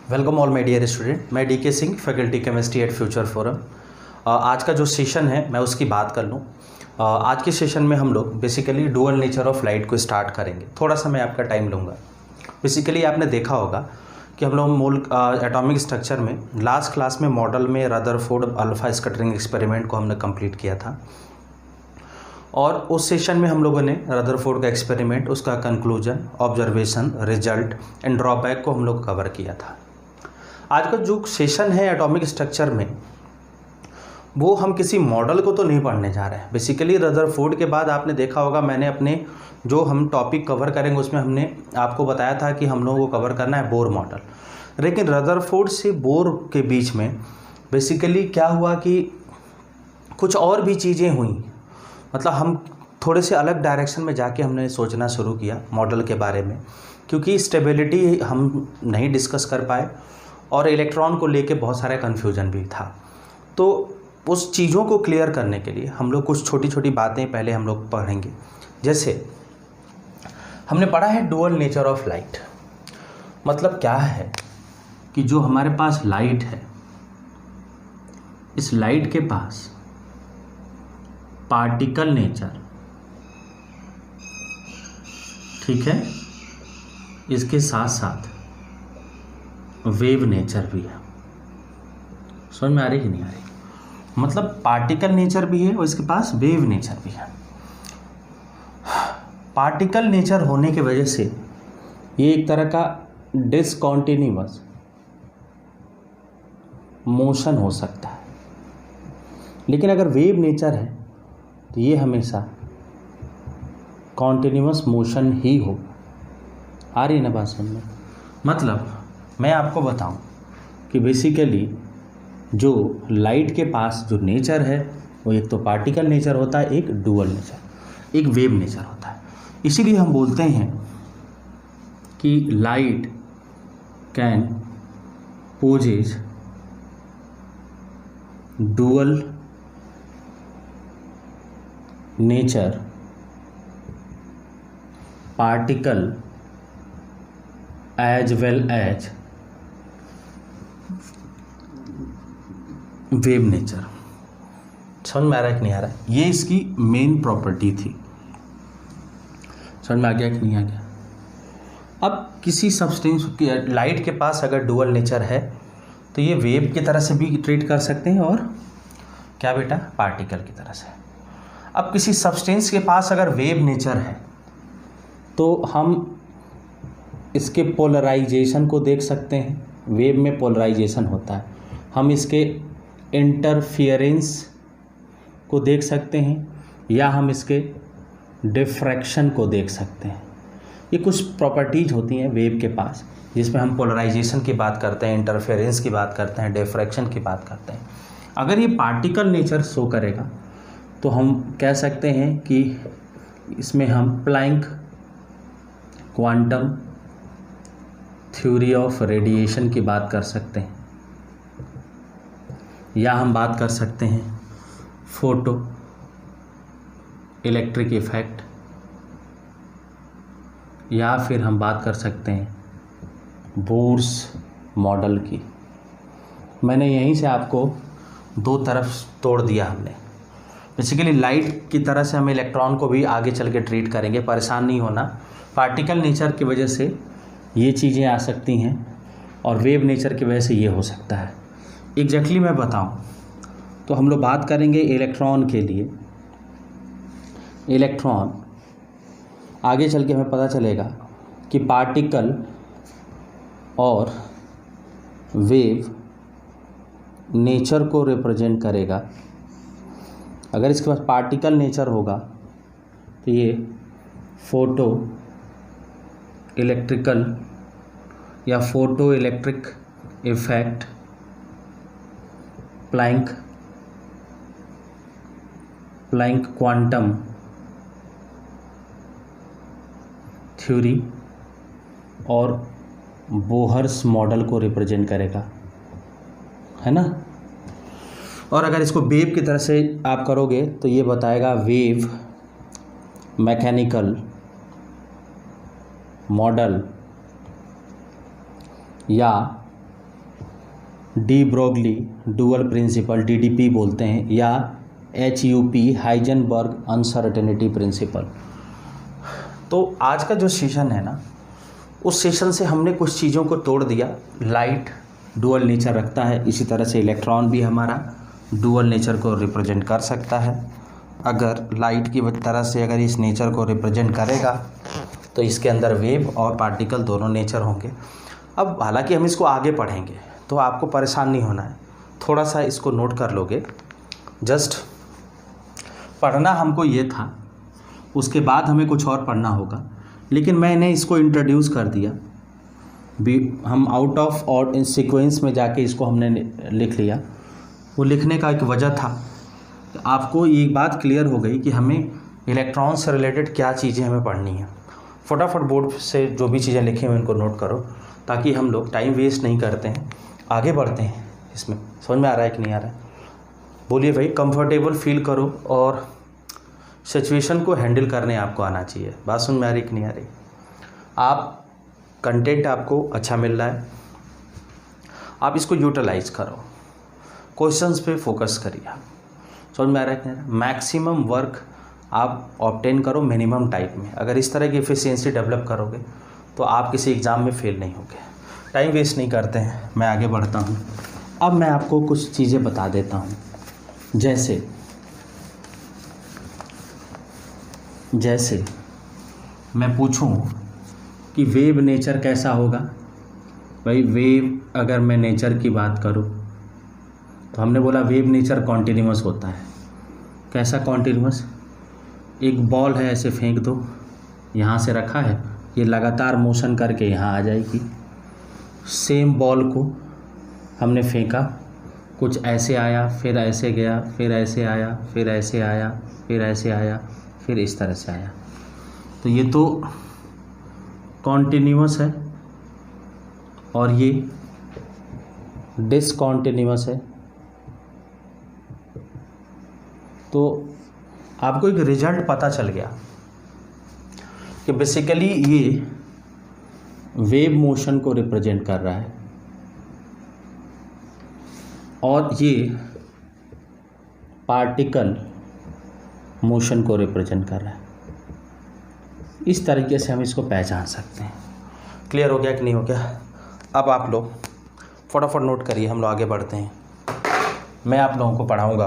Welcome all my dear student. मैं D K Singh, faculty chemistry at future Forum. आज का जो सेशन है मैं उसकी बात कर लूँ। आज के सेशन में हम लोग basically dual nature of light को स्टार्ट करेंगे। थोड़ा सा मैं आपका टाइम लूँगा। बेसिकली आपने देखा होगा कि हम लोग एटॉमिक स्ट्रक्चर में लास्ट क्लास में मॉडल में रदरफोर्ड अल्फा स्कैटरिंग एक्सपेरिमेंट को हमने कंप्लीट किया था, और उस सेशन में हम लोगों ने रदरफोर्ड का एक्सपेरिमेंट, उसका conclusion, observation, result and drawback को हम लोग कवर किया था। आज का जो सेशन है एटॉमिक स्ट्रक्चर में, वो हम किसी मॉडल को तो नहीं पढ़ने जा रहे हैं। बेसिकली रदरफोर्ड के बाद आपने देखा होगा, मैंने अपने जो हम टॉपिक कवर करेंगे उसमें हमने आपको बताया था कि हम लोगों को कवर करना है बोर मॉडल। लेकिन रदरफोर्ड से बोर के बीच में बेसिकली क्या हुआ कि कुछ और भी चीज़ें हुई। मतलब हम थोड़े से अलग डायरेक्शन में जाके हमने सोचना शुरू किया मॉडल के बारे में, क्योंकि स्टेबिलिटी हम नहीं डिस्कस कर पाए और इलेक्ट्रॉन को लेके बहुत सारा कन्फ्यूजन भी था। तो उस चीज़ों को क्लियर करने के लिए हम लोग कुछ छोटी छोटी बातें पहले हम लोग पढ़ेंगे। जैसे हमने पढ़ा है डुअल नेचर ऑफ लाइट। मतलब क्या है कि जो हमारे पास लाइट है, इस लाइट के पास पार्टिकल नेचर, ठीक है, इसके साथ साथ वेव नेचर भी है। समझ में आ रही कि नहीं आ रही? मतलब पार्टिकल नेचर भी है और इसके पास वेव नेचर भी है। पार्टिकल नेचर होने की वजह से ये एक तरह का डिसकंटिन्यूअस मोशन हो सकता है, लेकिन अगर वेव नेचर है तो ये हमेशा कॉन्टिन्यूअस मोशन ही हो। आ रही है ना बात समझ में? मतलब मैं आपको बताऊं कि बेसिकली जो लाइट के पास जो नेचर है वो एक तो पार्टिकल नेचर होता है, एक डुअल नेचर, एक वेव नेचर होता है। इसीलिए हम बोलते हैं कि light can possess dual nature particle as well as wave nature. समझ में आ रहा है कि नहीं आ रहा है? ये इसकी मेन प्रॉपर्टी थी। समझ में आ गया कि नहीं आ गया? अब किसी सब्सटेंस की लाइट के पास अगर डुअल नेचर है तो ये वेव की तरह से भी ट्रीट कर सकते हैं और क्या बेटा, पार्टिकल की तरह से। अब किसी सब्सटेंस के पास अगर वेव नेचर है तो हम इसके पोलराइजेशन को देख सकते हैं। वेव में पोलराइजेशन होता है। हम इसके इंटरफियरेंस को देख सकते हैं या हम इसके डिफ्रैक्शन को देख सकते हैं। ये कुछ प्रॉपर्टीज होती हैं वेव के पास, जिसमें हम पोलराइजेशन की बात करते हैं, इंटरफेरेंस की बात करते हैं, डिफ्रैक्शन की बात करते हैं। अगर ये पार्टिकल नेचर शो करेगा तो हम कह सकते हैं कि इसमें हम Planck quantum theory of radiation की बात कर सकते हैं, या हम बात कर सकते हैं फोटो इलेक्ट्रिक इफेक्ट, या फिर हम बात कर सकते हैं बोर्स मॉडल की। मैंने यहीं से आपको दो तरफ तोड़ दिया हमने। बेसिकली लाइट की तरह से हम इलेक्ट्रॉन को भी आगे चल के ट्रीट करेंगे, परेशान नहीं होना। पार्टिकल नेचर की वजह से ये चीज़ें आ सकती हैं और वेव नेचर की वजह से ये हो सकता है। एग्जैक्टली मैं बताऊं तो हम लोग बात करेंगे इलेक्ट्रॉन के लिए। इलेक्ट्रॉन आगे चल के हमें पता चलेगा कि पार्टिकल और वेव नेचर को रिप्रेजेंट करेगा। अगर इसके पास पार्टिकल नेचर होगा तो ये फोटो इलेक्ट्रिकल या photo electric effect, Planck quantum theory और बोहर्स मॉडल को रिप्रेजेंट करेगा, है ना। और अगर इसको वेव की तरह से आप करोगे तो ये बताएगा वेव मैकेनिकल मॉडल या de Broglie dual principle, DDP बोलते हैं, या HUP हाइजेनबर्ग अनसर्टेनिटी प्रिंसिपल। तो आज का जो सेशन है ना, उस सेशन से हमने कुछ चीज़ों को तोड़ दिया। लाइट डुअल नेचर रखता है, इसी तरह से इलेक्ट्रॉन भी हमारा डुअल नेचर को रिप्रेजेंट कर सकता है। अगर लाइट की तरह से अगर इस नेचर को रिप्रेजेंट करेगा तो इसके अंदर वेव और पार्टिकल दोनों नेचर होंगे। अब हालांकि हम इसको आगे पढ़ेंगे तो आपको परेशान नहीं होना है, थोड़ा सा इसको नोट कर लोगे। जस्ट पढ़ना हमको ये था, उसके बाद हमें कुछ और पढ़ना होगा, लेकिन मैंने इसको इंट्रोड्यूस कर दिया। हम आउट ऑफ और इन सीक्वेंस में जाके इसको हमने लिख लिया। वो लिखने का एक वजह था, आपको ये बात क्लियर हो गई कि हमें इलेक्ट्रॉन से रिलेटेड क्या चीज़ें हमें पढ़नी है। फटाफट बोर्ड से जो भी चीज़ें लिखी हुई उनको नोट करो, ताकि हम लोग टाइम वेस्ट नहीं करते हैं, आगे बढ़ते हैं। इसमें समझ में आ रहा है कि नहीं आ रहा है? बोलिए भाई। कंफर्टेबल फील करो और सिचुएशन को हैंडल करने आपको आना चाहिए। बात समझ में आ रही कि नहीं आ रही? आप कंटेंट आपको अच्छा मिल रहा है, आप इसको यूटिलाइज करो, क्वेश्चंस पे फोकस करिए। समझ में आ रहा है कि नहीं? मैक्सिमम वर्क आप ऑब्टेन करो मिनिमम टाइम में। अगर इस तरह की एफिशिएंसी डेवलप करोगे तो आप किसी एग्ज़ाम में फेल नहीं होगे। टाइम वेस्ट नहीं करते हैं, मैं आगे बढ़ता हूँ। अब मैं आपको कुछ चीज़ें बता देता हूँ। जैसे मैं पूछूं कि वेव नेचर कैसा होगा। भाई वेव, अगर मैं नेचर की बात करूं तो हमने बोला वेव नेचर कॉन्टिन्यूअस होता है। कैसा कॉन्टिन्यूअस? एक बॉल है, ऐसे फेंक दो, यहाँ से रखा है, ये लगातार मोशन करके यहाँ आ जाएगी। सेम बॉल को हमने फेंका, कुछ ऐसे आया, फिर ऐसे गया, फिर ऐसे आया, फिर ऐसे आया, फिर ऐसे आया, फिर इस तरह से आया। तो ये तो कॉन्टिन्यूअस है और ये डिसकॉन्टिन्यूअस है। तो आपको एक रिजल्ट पता चल गया कि बेसिकली ये वेव मोशन को रिप्रेजेंट कर रहा है और ये पार्टिकल मोशन को रिप्रेजेंट कर रहा है। इस तरीके से हम इसको पहचान सकते हैं। क्लियर हो गया कि नहीं हो गया? अब आप लोग फटाफट नोट करिए, हम लोग आगे बढ़ते हैं। मैं आप लोगों को पढ़ाऊंगा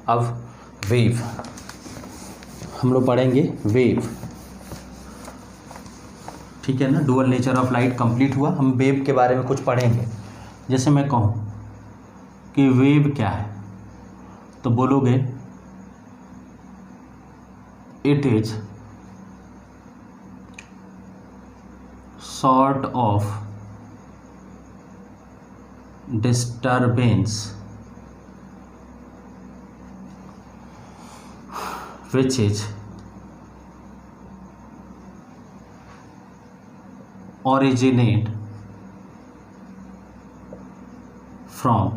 अब वेव। हम लोग पढ़ेंगे वेव, ठीक है ना? Dual nature of light complete हुआ। हम वेव के बारे में कुछ पढ़ेंगे। जैसे मैं कहूँ कि वेव क्या है तो बोलोगे it is sort of disturbance which is originate from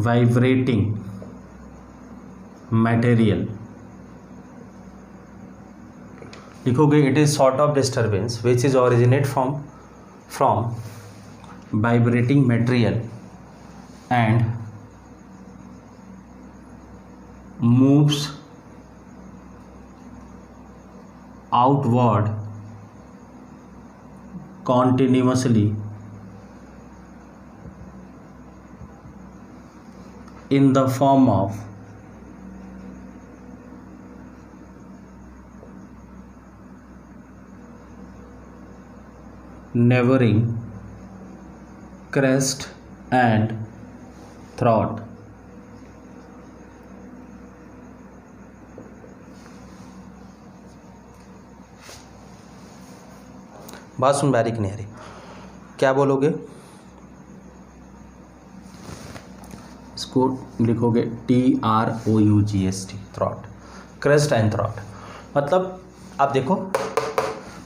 vibrating material। लिखोगे it is sort of disturbance which is originate from vibrating material and moves outward continuously in the form of neighboring crest and throat। बात सुन बारीक नहीं आ रही, क्या बोलोगे? इसको लिखोगे TROUGST, throat, crest and throat. मतलब आप देखो,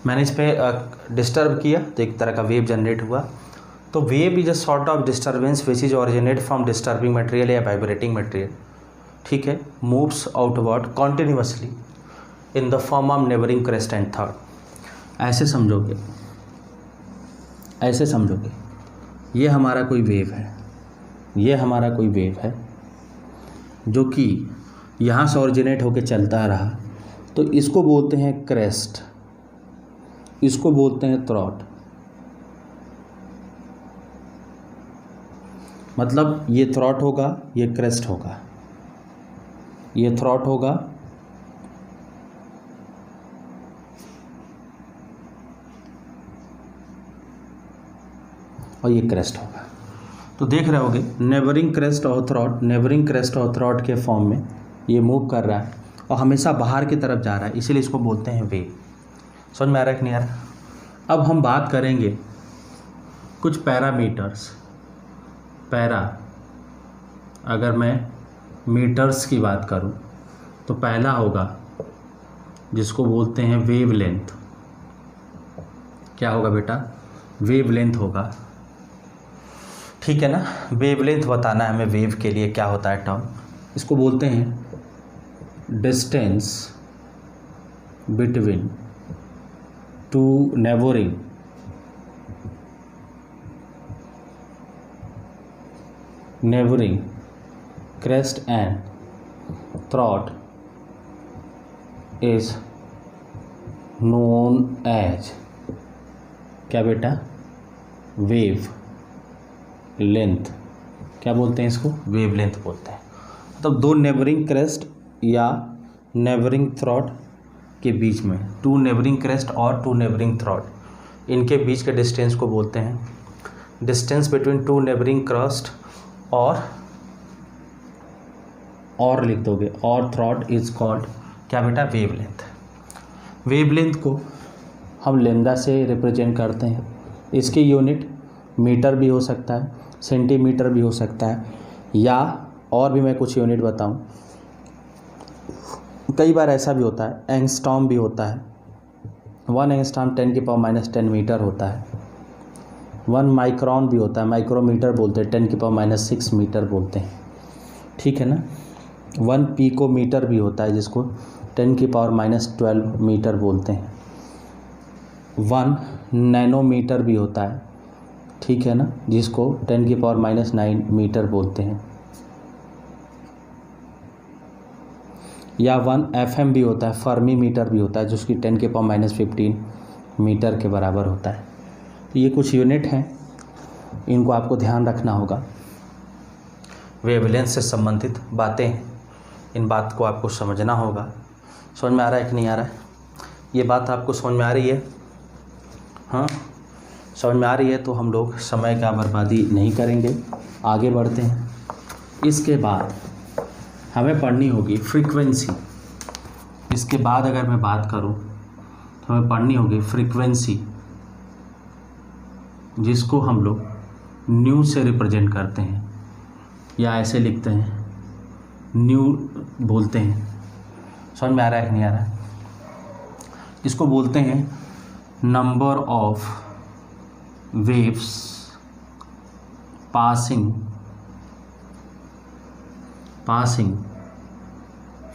मैंने इस पर डिस्टर्ब किया तो एक तरह का वेव जनरेट हुआ। तो wave is a sort of disturbance which is originate from disturbing material या वाइब्रेटिंग मटेरियल, ठीक है, moves outward continuously in the form of neighbouring crest and throat. ऐसे समझोगे ऐसे समझोगे, ये हमारा कोई वेव है, ये हमारा कोई वेव है जो कि यहाँ से ओरिजिनेट होके चलता रहा, तो इसको बोलते हैं क्रेस्ट, इसको बोलते हैं थ्रॉट। मतलब ये थ्रॉट होगा, ये क्रेस्ट होगा, ये थ्रॉट होगा, और ये क्रेस्ट होगा। तो देख रहे होगे नेबरिंग क्रेस्ट और थ्रॉट, नेबरिंग क्रेस्ट और थ्रॉट के फॉर्म में ये मूव कर रहा है और हमेशा बाहर की तरफ जा रहा है, इसीलिए इसको बोलते हैं वेव। समझ में आ रहा है कि नहीं आ रहा? अब हम बात करेंगे कुछ पैरामीटर्स। अगर मैं मीटर्स की बात करूं तो पहला होगा जिसको बोलते हैं वेव लेंथ। क्या होगा बेटा? वेव लेंथ होगा, ठीक है ना। वेव लेंथ बताना है हमें, वेव के लिए क्या होता है टर्म, इसको बोलते हैं distance between two neighbouring crest and throat is known as क्या बेटा? Wave length. क्या बोलते हैं इसको? वेव लेंथ बोलते हैं। मतलब दो नेबरिंग क्रेस्ट या नेबरिंग थ्रॉट के बीच में, टू नेबरिंग क्रेस्ट और टू नेबरिंग थ्रॉट, इनके बीच के डिस्टेंस को बोलते हैं distance between two neighbouring crest और लिख दोगे, और थ्रॉट इज कॉल्ड क्या बेटा? Wave length. वेव लेंथ को हम लेमदा से रिप्रेजेंट करते हैं। इसकी यूनिट मीटर भी हो सकता है, सेंटीमीटर भी हो सकता है, या और भी मैं कुछ यूनिट बताऊं, कई बार ऐसा भी होता है एंगस्ट्रॉम भी होता है। 1 एंगस्ट्रॉम 10⁻⁻10 मीटर होता है। 1 माइक्रोन भी होता है, माइक्रोमीटर बोलते हैं, 10⁻6 मीटर बोलते हैं, ठीक है ना। 1 पिकोमीटर भी होता है जिसको 10⁻12 मीटर बोलते हैं। 1 नैनोमीटर भी होता है, ठीक है ना, जिसको 10⁻9 मीटर बोलते हैं। या 1 FM भी होता है, फर्मी मीटर भी होता है, जिसकी 10⁻15 मीटर के बराबर होता है। तो ये कुछ यूनिट हैं, इनको आपको ध्यान रखना होगा। वेवलेंथ से संबंधित बातें हैं, इन बात को आपको समझना होगा। समझ में आ रहा है कि नहीं आ रहा है? ये बात आपको समझ में आ रही है? हाँ, समझ में आ रही है तो हम लोग समय का बर्बादी नहीं करेंगे, आगे बढ़ते हैं। इसके बाद हमें पढ़नी होगी फ्रीक्वेंसी। इसके बाद अगर मैं बात करूं तो हमें पढ़नी होगी फ्रीक्वेंसी, जिसको हम लोग न्यू से रिप्रेजेंट करते हैं या ऐसे लिखते हैं, न्यू बोलते हैं। समझ में आ रहा है कि नहीं आ रहा है? इसको बोलते हैं number of waves passing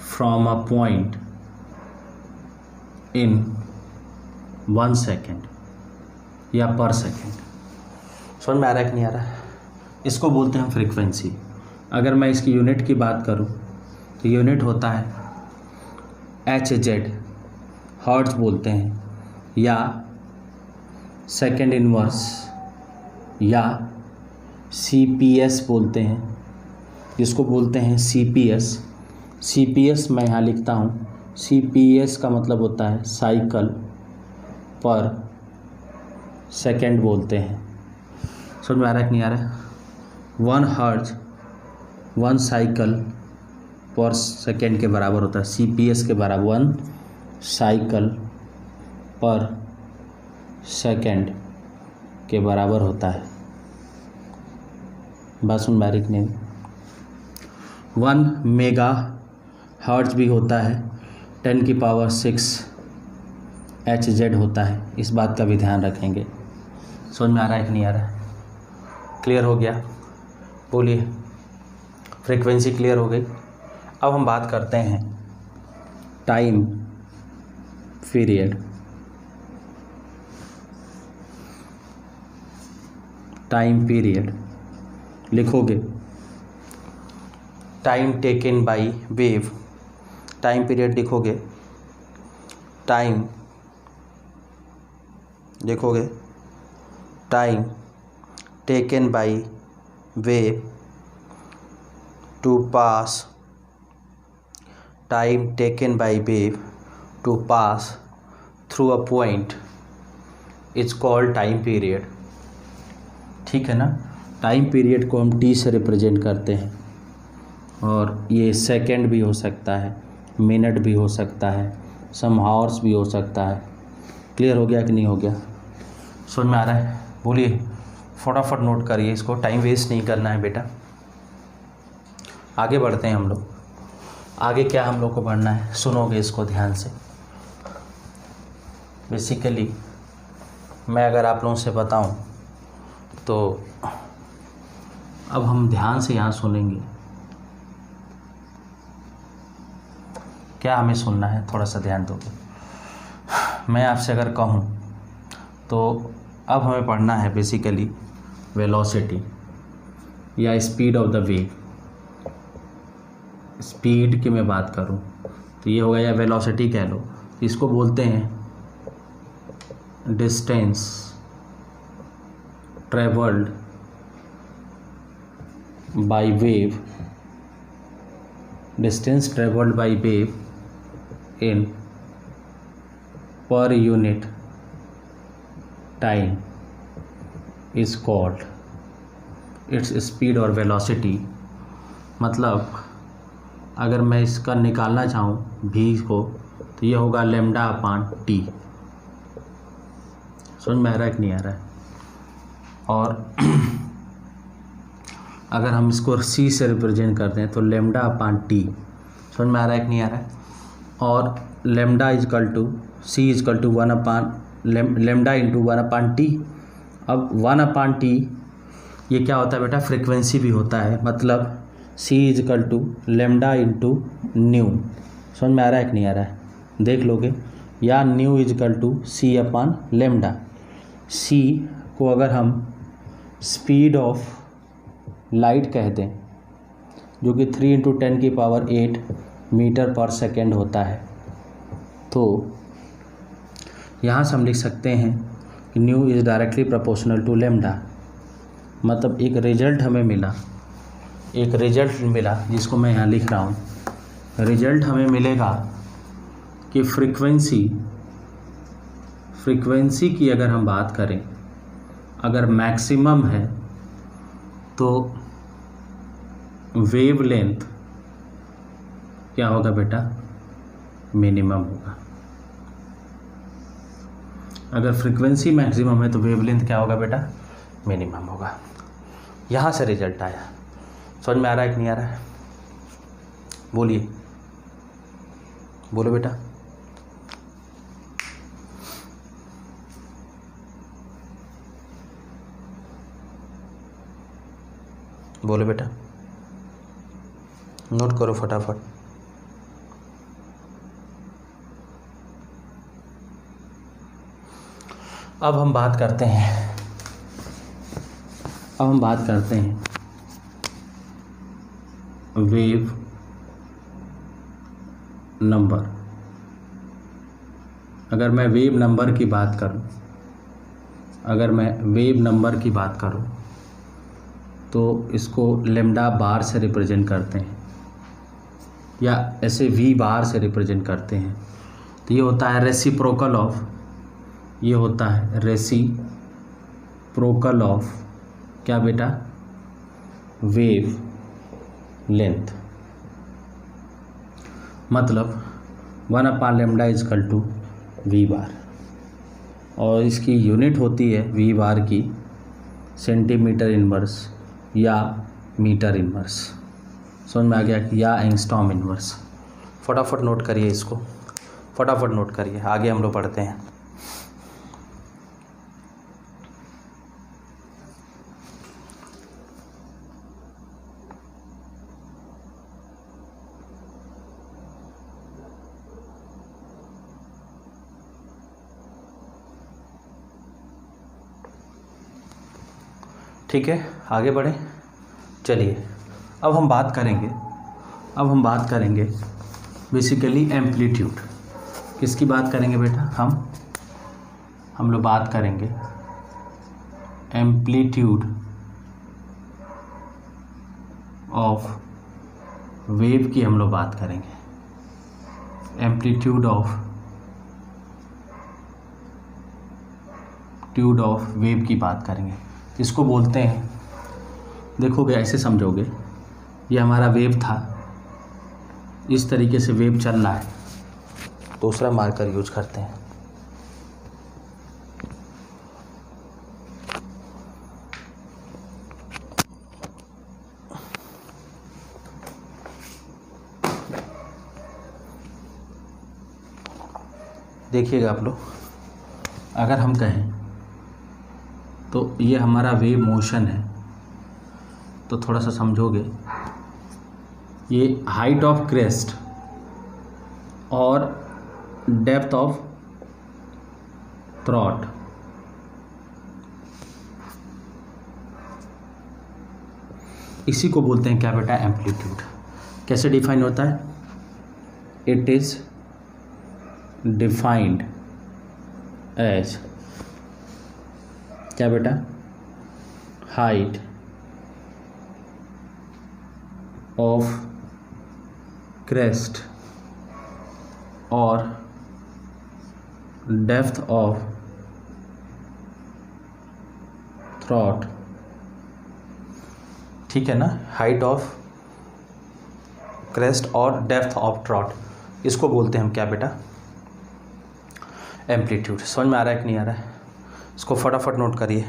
from a point in 1 second या पर सेकेंड। समझ में आ रहा है कि नहीं आ रहा है? इसको बोलते हैं फ्रीक्वेंसी। अगर मैं इसकी यूनिट की बात करूं तो यूनिट होता है HZ, हर्ट्ज बोलते हैं, या सेकेंड इनवर्स, या CPS बोलते हैं, जिसको बोलते हैं CPS मैं यहाँ लिखता हूँ। CPS का मतलब होता है साइकिल पर सेकेंड बोलते हैं। समझ में आ रहा है कि नहीं आ रहा है? 1 हर्ट्ज 1 साइकिल पर सेकेंड के बराबर होता है। CPS के बराबर 1 साइकिल पर सेकेंड के बराबर होता है। बात सुन बारीक नहीं। 1 मेगा हर्ट्ज भी होता है, 10⁶ HZ होता है। इस बात का भी ध्यान रखेंगे। समझ में आ रहा है कि नहीं आ रहा है? क्लियर हो गया? बोलिए। फ्रीक्वेंसी क्लियर हो गई। अब हम बात करते हैं टाइम पीरियड। टाइम पीरियड लिखोगे, time taken by wave, time period लिखोगे, टाइम लिखोगे, time taken by wave to pass, time taken by wave to pass through a point is called time period. ठीक है ना। टाइम पीरियड को हम T से represent करते हैं, और ये सेकंड भी हो सकता है, मिनट भी हो सकता है, सम हावर्स भी हो सकता है। क्लियर हो गया कि नहीं हो गया? समझ में आ रहा है? बोलिए, फटाफट नोट करिए इसको, टाइम वेस्ट नहीं करना है बेटा। आगे बढ़ते हैं हम लोग। आगे क्या हम लोग को बढ़ना है, सुनोगे इसको ध्यान से। बेसिकली मैं अगर आप लोगों से बताऊं तो अब हम ध्यान से यहाँ सुनेंगे। क्या हमें सुनना है, थोड़ा सा ध्यान दोगे? मैं आपसे अगर कहूँ तो अब हमें पढ़ना है बेसिकली वेलोसिटी या speed of the wave. Speed की मैं बात करूँ तो ये होगा, या वेलोसिटी कह लो, इसको बोलते हैं distance travelled by wave, distance travelled by wave in per unit time is called its speed और वेलोसिटी। मतलब अगर मैं इसका निकालना चाहूँ भी को, तो ये होगा लैम्डा अपान टी। समझ में आ रहा है कि नहीं आ रहा है? और अगर हम इसको सी से रिप्रेजेंट करते हैं तो लैम्डा अपान टी। समझ में आ रहा है कि नहीं आ रहा है? और lambda equal to c is equal to 1 upon lambda into 1 upon t. अब 1 अपान टी ये क्या होता है बेटा? फ्रिक्वेंसी भी होता है। मतलब c is equal to lambda into nu. समझ में आ रहा है कि नहीं आ रहा है? देख लोगे, या new is equal to C upon lambda. सी को अगर हम स्पीड ऑफ लाइट कह दें, जो कि 3 × 10⁸ मीटर पर सेकेंड होता है, तो यहाँ से हम लिख सकते हैं कि nu is directly proportional to lambda. मतलब एक रिजल्ट हमें मिला, एक रिजल्ट मिला जिसको मैं यहाँ लिख रहा हूँ। रिजल्ट हमें मिलेगा कि फ्रीक्वेंसी की अगर हम बात करें, अगर मैक्सिमम है तो वेव लेंथ क्या होगा बेटा? मिनिमम होगा। अगर फ्रीक्वेंसी मैक्सिमम है तो वेव लेंथ क्या होगा बेटा? मिनिमम होगा। यहाँ से रिजल्ट आया। समझ में आ रहा है कि नहीं आ रहा है? बोलिए, बोलो बेटा। बोलो बेटा, नोट करो फटाफट। अब हम बात करते हैं वेव नंबर। अगर मैं वेव नंबर की बात करूं, तो इसको लैम्डा बार से रिप्रेजेंट करते हैं, या ऐसे वी बार से रिप्रेजेंट करते हैं। तो ये होता है रेसिप्रोकल ऑफ क्या बेटा? Wave length. मतलब 1 upon lambda equal to we बार, और इसकी यूनिट होती है वी बार की सेंटीमीटर इनवर्स या मीटर इनवर्स। समझ में आ गया? या एंगस्ट्रॉम इनवर्स। फटाफट नोट करिए इसको, फटाफट नोट करिए। आगे हम लोग पढ़ते हैं। ठीक है, आगे बढ़ें। चलिए अब हम बात करेंगे बेसिकली एम्पलीट्यूड। किसकी बात करेंगे बेटा? हम लोग बात करेंगे एम्पलीट्यूड ऑफ वेव की हम लोग बात करेंगे। एम्पलीट्यूड ऑफ वेव की बात करेंगे। इसको बोलते हैं, देखोगे ऐसे समझोगे, ये हमारा वेव था, इस तरीके से वेव चल रहा है, दूसरा मार्कर यूज करते हैं। देखिएगा आप लोग, अगर हम कहें तो ये हमारा वेव मोशन है, तो थोड़ा सा समझोगे, ये हाइट ऑफ क्रेस्ट और डेप्थ ऑफ थ्रॉट, इसी को बोलते हैं क्या बेटा? एम्पलीट्यूड। कैसे डिफाइन होता है? इट इज डिफाइंड एज क्या बेटा? हाइट ऑफ क्रेस्ट और डेप्थ ऑफ थ्रॉट। ठीक है ना? हाइट ऑफ क्रेस्ट और डेप्थ ऑफ थ्रॉट, इसको बोलते हैं हम क्या बेटा? एम्पलीट्यूड। समझ में आ रहा है कि नहीं आ रहा है? इसको फटाफट नोट करिए,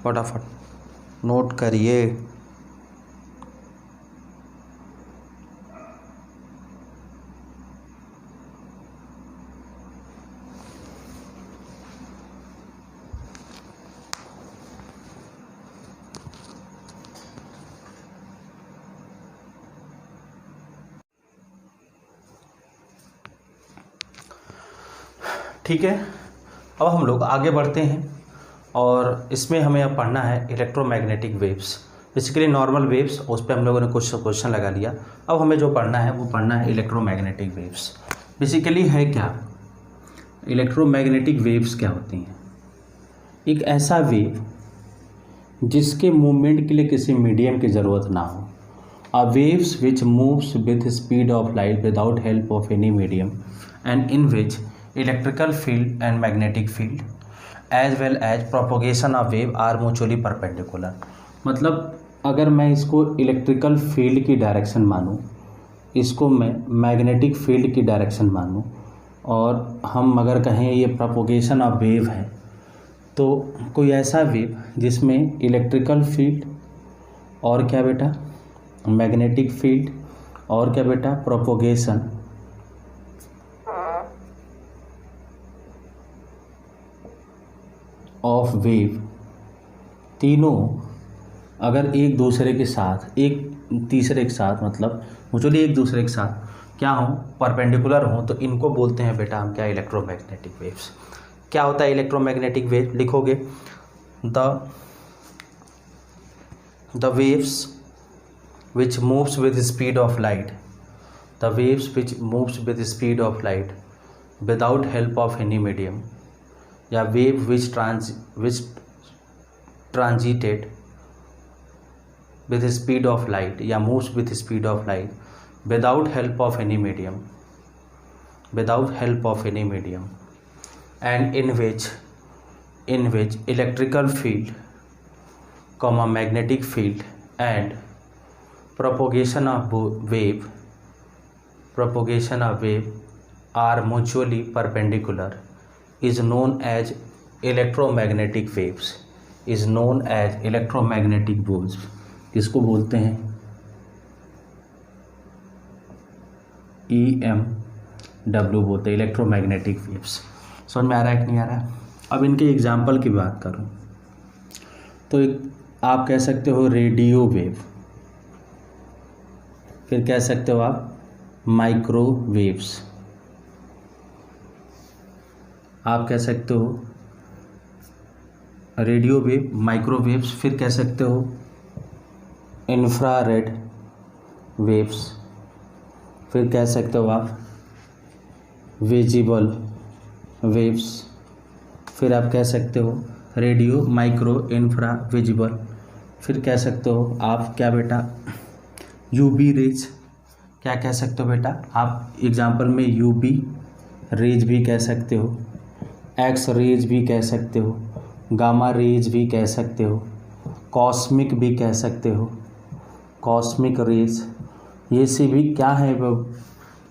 फटाफट नोट करिए। ठीक है, अब हम लोग आगे बढ़ते हैं और इसमें हमें अब पढ़ना है electromagnetic waves. Basically normal waves, उस पर हम लोगों ने कुछ क्वेश्चन लगा लिया। अब हमें जो पढ़ना है वो पढ़ना है इलेक्ट्रोमैग्नेटिक वेव्स। बेसिकली है क्या इलेक्ट्रोमैग्नेटिक वेव्स? क्या होती हैं? एक ऐसा वेव जिसके मूवमेंट के लिए किसी मीडियम की ज़रूरत ना हो। A waves which moves with speed of light without help of any medium and in which electrical field and magnetic field as well as propagation of wave are mutually perpendicular। मतलब अगर मैं इसको electrical field की direction मानूँ, इसको मैं magnetic field की direction मानूँ, और हम अगर कहें ये प्रोपोगेशन ऑफ वेव है, तो कोई ऐसा वेव जिसमें इलेक्ट्रिकल फील्ड और क्या बेटा? मैग्नेटिक फील्ड और क्या बेटा? प्रोपोगेशन ऑफ वेव, तीनों अगर एक दूसरे के साथ, एक तीसरे के साथ, मतलब मुझे एक दूसरे के साथ क्या हो? परपेंडिकुलर हो, तो इनको बोलते हैं बेटा हम क्या? Electromagnetic waves. क्या होता है इलेक्ट्रोमैग्नेटिक वेव? लिखोगे the waves which moves with speed of light, the waves which moves with speed of light without help of any medium, या wave which transited with speed of light या moves with speed of light without help of any medium, and in which electrical field, magnetic field and propagation of wave are mutually perpendicular is known as electromagnetic waves, किसको बोलते हैं? EMW बोलते हैं, electromagnetic waves. समझ में आ रहा है कि नहीं आ रहा है? अब इनके एग्जाम्पल की बात करूं तो आप कह सकते हो रेडियो वेव, फिर कह सकते हो आप माइक्रोवेव्स, आप कह सकते हो रेडियो वेव, माइक्रोवेव्स, फिर कह सकते हो इंफ्रारेड वेव्स, फिर कह सकते हो आप विजिबल वेव्स, फिर आप कह सकते हो रेडियो, माइक्रो, इंफ्रा, विजिबल, फिर कह सकते हो आप क्या बेटा यूबी रेज, क्या कह सकते हो बेटा आप एग्जाम्पल में यूबी रेज भी कह सकते हो, एक्स रेज भी कह सकते हो, गामा रेज भी कह सकते हो, कॉस्मिक भी कह सकते हो, कॉस्मिक रेज, ये सी भी क्या है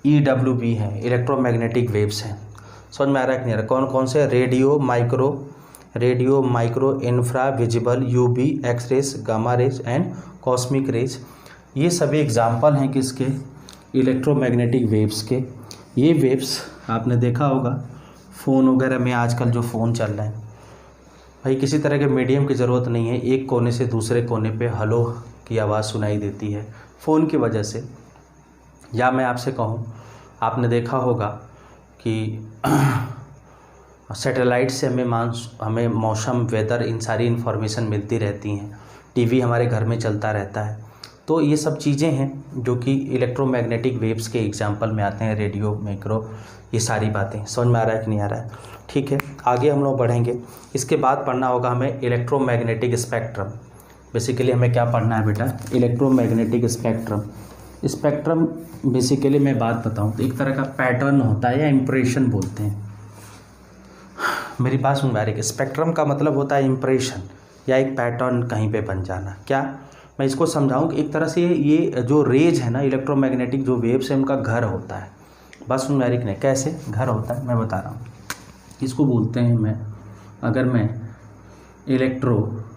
EWB है, इलेक्ट्रोमैग्नेटिक वेव्स हैं। समझ में आ रहा है कि नहीं आ रहा? कौन कौन से? Radio, micro, infra, visible, UV, X rays, gamma rays and cosmic rays, ये सभी एग्जाम्पल हैं किसके? इलेक्ट्रोमैग्नेटिक वेव्स के। ये वेव्स आपने देखा होगा फ़ोन वगैरह में, आजकल जो फ़ोन चल रहे हैं भाई, किसी तरह के मीडियम की ज़रूरत नहीं है, एक कोने से दूसरे कोने पे हेलो की आवाज़ सुनाई देती है फ़ोन की वजह से। या मैं आपसे कहूँ, आपने देखा होगा कि सैटेलाइट से हमें मौसम, वेदर, इन सारी इन्फॉर्मेशन मिलती रहती हैं, टीवी हमारे घर में चलता रहता है। तो ये सब चीज़ें हैं जो कि इलेक्ट्रोमैग्नेटिक वेव्स के एग्जाम्पल में आते हैं, रेडियो, माइक्रो, ये सारी बातें। समझ में आ रहा है कि नहीं आ रहा है? ठीक है, आगे हम लोग बढ़ेंगे। इसके बाद पढ़ना होगा हमें इलेक्ट्रोमैग्नेटिक स्पेक्ट्रम। बेसिकली हमें क्या पढ़ना है बेटा? Electromagnetic spectrum. स्पेक्ट्रम बेसिकली मैं बात बताऊँ तो एक तरह का पैटर्न होता है या इम्प्रेशन बोलते हैं। मेरी बात सुन पा रही है? स्पेक्ट्रम का मतलब होता है इम्प्रेशन या एक पैटर्न कहीं पे बन जाना। क्या मैं इसको समझाऊं कि एक तरह से ये जो रेज है ना, इलेक्ट्रोमैग्नेटिक जो वेव्स है, उनका घर होता है। बस सुन पा रही नहीं? कैसे घर होता है मैं बता रहा हूँ। इसको बोलते हैं अगर मैं इलेक्ट्रोमैग्नेटिक,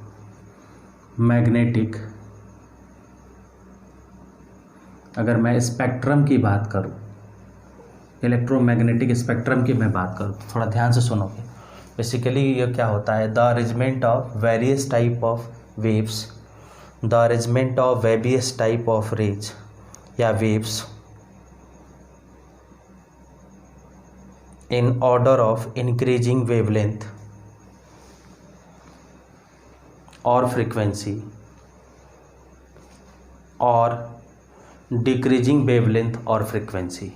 अगर मैं स्पेक्ट्रम की बात करूँ, इलेक्ट्रोमैग्नेटिक स्पेक्ट्रम की मैं बात करूँ, थोड़ा ध्यान से सुनोगे। बेसिकली ये क्या होता है? The arrangement of various type of waves, the arrangement of various type of rays या waves in order of increasing wavelength और फ्रीक्वेंसी और डिक्रीजिंग वेवलेंथ और फ्रीक्वेंसी।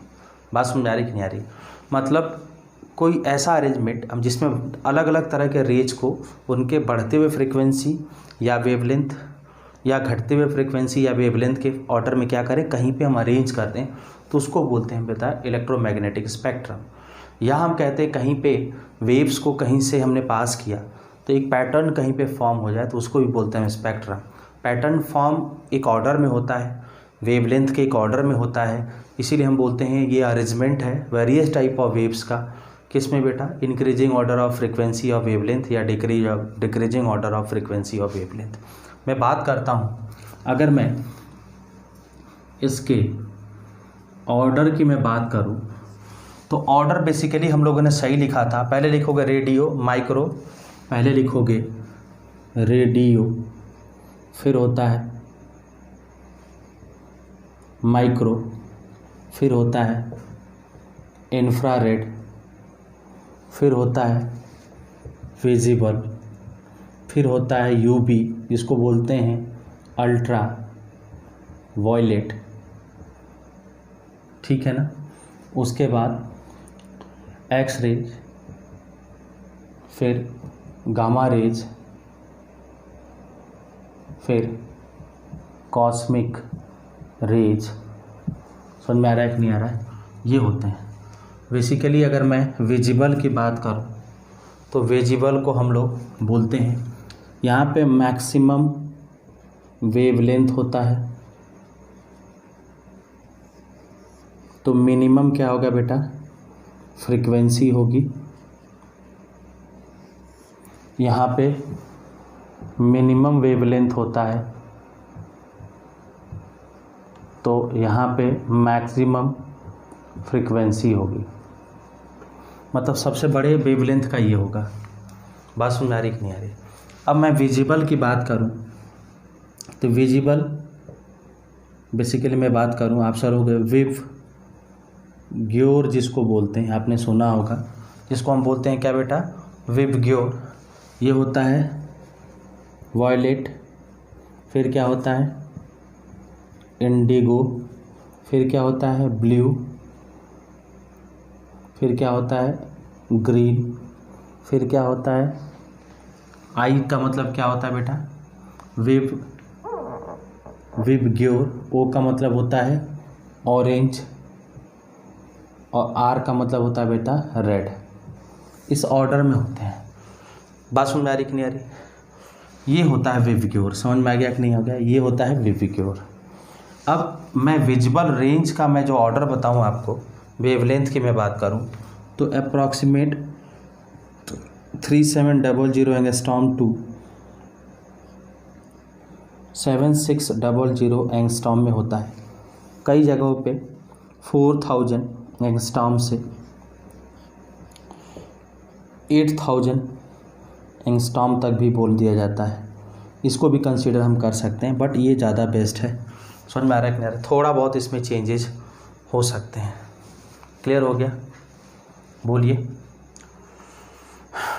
बात समझ आ रही कि नहीं आ रही? मतलब कोई ऐसा अरेंजमेंट हम जिसमें अलग अलग तरह के रेज को उनके बढ़ते हुए फ्रीक्वेंसी या वेवलेंथ या घटते हुए फ्रीक्वेंसी या वेवलेंथ के ऑर्डर में क्या करें, कहीं पे हम अरेंज कर दें, तो उसको बोलते हैं बेटा इलेक्ट्रोमैग्नेटिक स्पेक्ट्रम। या हम कहते हैं कहीं पे वेव्स को कहीं से हमने पास किया तो एक पैटर्न कहीं पे फॉर्म हो जाए, तो उसको भी बोलते हैं स्पेक्ट्रम। पैटर्न फॉर्म एक ऑर्डर में होता है, वेवलेंथ के एक ऑर्डर में होता है, इसीलिए हम बोलते हैं ये अरेंजमेंट है वेरियस टाइप ऑफ वेव्स का। किस में बेटा? Increasing order of frequency of wavelength या decreasing order of frequency of wavelength. मैं बात करता हूँ, अगर मैं इसके ऑर्डर की मैं बात करूँ तो ऑर्डर बेसिकली हम लोगों ने सही लिखा था। पहले लिखोगे रेडियो, माइक्रो, पहले लिखोगे रेडियो, फिर होता है माइक्रो, फिर होता है इंफ्रारेड, फिर होता है विजिबल, फिर होता है यूबी जिसको बोलते हैं अल्ट्रा वायलेट, ठीक है ना। उसके बाद एक्स रेज, फिर गामा रेज, फिर कॉस्मिक रेज। समझ में आ रहा है कि नहीं आ रहा है? ये होते हैं बेसिकली। अगर मैं विजिबल की बात करूं तो विजिबल को हम लोग बोलते हैं, यहाँ पे मैक्सिमम वेवलेंथ होता है, तो मिनिमम क्या होगा बेटा? फ्रीक्वेंसी होगी। यहाँ पे मिनिमम वेवलेंथ होता है तो यहाँ पे मैक्सिमम फ्रीक्वेंसी होगी, मतलब सबसे बड़े वेवलेंथ का ये होगा। बात समझ आ रही कि नहीं आ रही? अब मैं विजिबल की बात करूं तो विजिबल बेसिकली मैं बात करूं, आप सर हो गए विव ग्योर जिसको बोलते हैं, आपने सुना होगा, जिसको हम बोलते हैं क्या बेटा? विव ग्योर। ये होता है वॉयलेट, फिर क्या होता है इंडिगो, फिर क्या होता है ब्लू, फिर क्या होता है ग्रीन, फिर क्या होता है आई का मतलब क्या होता है बेटा विबग्योर, ओ का मतलब होता है ऑरेंज, और आर का मतलब होता है बेटा रेड। इस ऑर्डर में होते हैं। बात समझ में आ रही कि नहीं आ रही? ये होता है विबग्योर, समझ में आ गया कि नहीं आ गया? ये होता है विबग्योर। अब मैं विजिबल रेंज का मैं जो ऑर्डर बताऊं आपको, वेवलेंथ की मैं बात करूं तो अप्रॉक्सीमेट 3700 एंगस्ट्रॉम टू 7600 एंगस्ट्रॉम में होता है। कई जगहों पे 4000 एंगस्ट्रॉम से 8000 एंगस्ट्रॉम तक भी बोल दिया जाता है। इसको भी कंसीडर हम कर सकते हैं, बट ये ज़्यादा बेस्ट है। समझ में आ रहा है कि नहीं आ रहा? थोड़ा बहुत इसमें चेंजेस हो सकते हैं। क्लियर हो गया? बोलिए,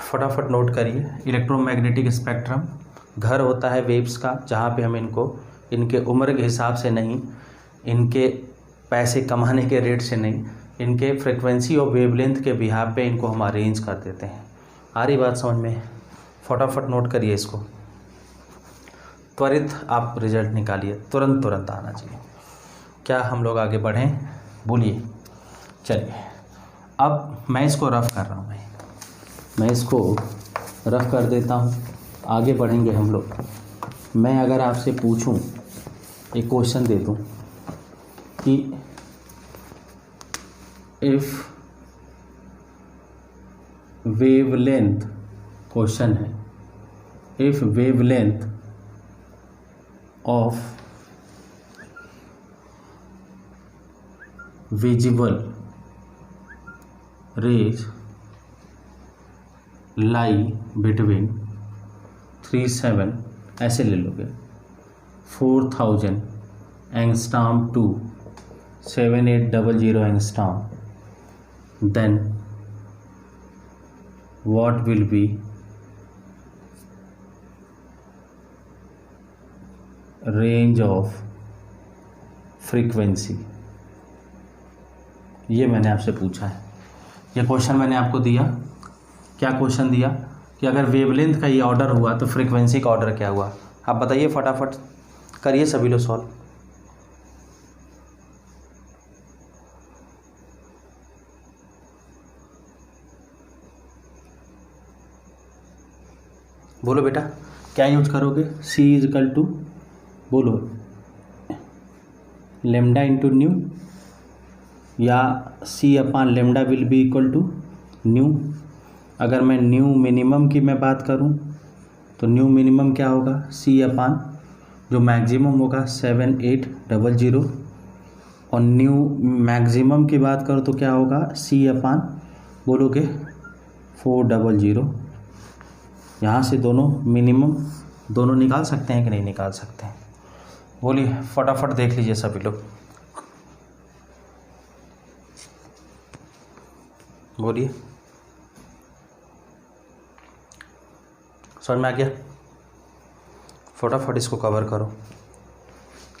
फटाफट नोट करिए। इलेक्ट्रोमैग्नेटिक स्पेक्ट्रम घर होता है वेव्स का, जहाँ पे हम इनको इनके उम्र के हिसाब से नहीं, इनके पैसे कमाने के रेट से नहीं, इनके फ्रिक्वेंसी और वेवलेंथ के बिहार पे इनको हम अरेंज कर देते हैं। आ रही बात समझ में? फटाफट नोट करिए इसको, त्वरित आप रिजल्ट निकालिए, तुरंत आना चाहिए। क्या हम लोग आगे बढ़ें? बोलिए। चलिए, अब मैं इसको रफ कर रहा हूँ भाई, मैं इसको रफ कर देता हूँ, आगे बढ़ेंगे हम लोग। मैं अगर आपसे पूछूं, एक क्वेश्चन दे दूं कि इफ़ वेवलेंथ, क्वेश्चन है, if wavelength of visible rays lie between 37, ऐसे ले लोगे, 4000 angstrom to 7800 angstrom, then what will be range of frequency? ये मैंने आपसे पूछा है, ये क्वेश्चन मैंने आपको दिया। क्या क्वेश्चन दिया कि अगर वेवलेंथ का ये ऑर्डर हुआ तो फ्रीक्वेंसी का ऑर्डर क्या हुआ? आप बताइए, फटाफट करिए सभी लोग सॉल्व। बोलो बेटा, क्या यूज करोगे? C इजकल टू, बोलो, लेमडा इंटू न्यू, या C upon lambda will be equal to nu. अगर मैं न्यू मिनिमम की मैं बात करूं तो न्यू मिनिमम क्या होगा? C अपान जो मैक्सिमम होगा 7800, और न्यू मैक्सिमम की बात करो तो क्या होगा? C अपान बोलोगे 400। यहाँ से दोनों मिनिमम दोनों निकाल सकते हैं कि नहीं निकाल सकते हैं? बोलिए, फटाफट देख लीजिए सभी लोग, बोलिए। समझ में आ गया? फटाफट इसको कवर करो,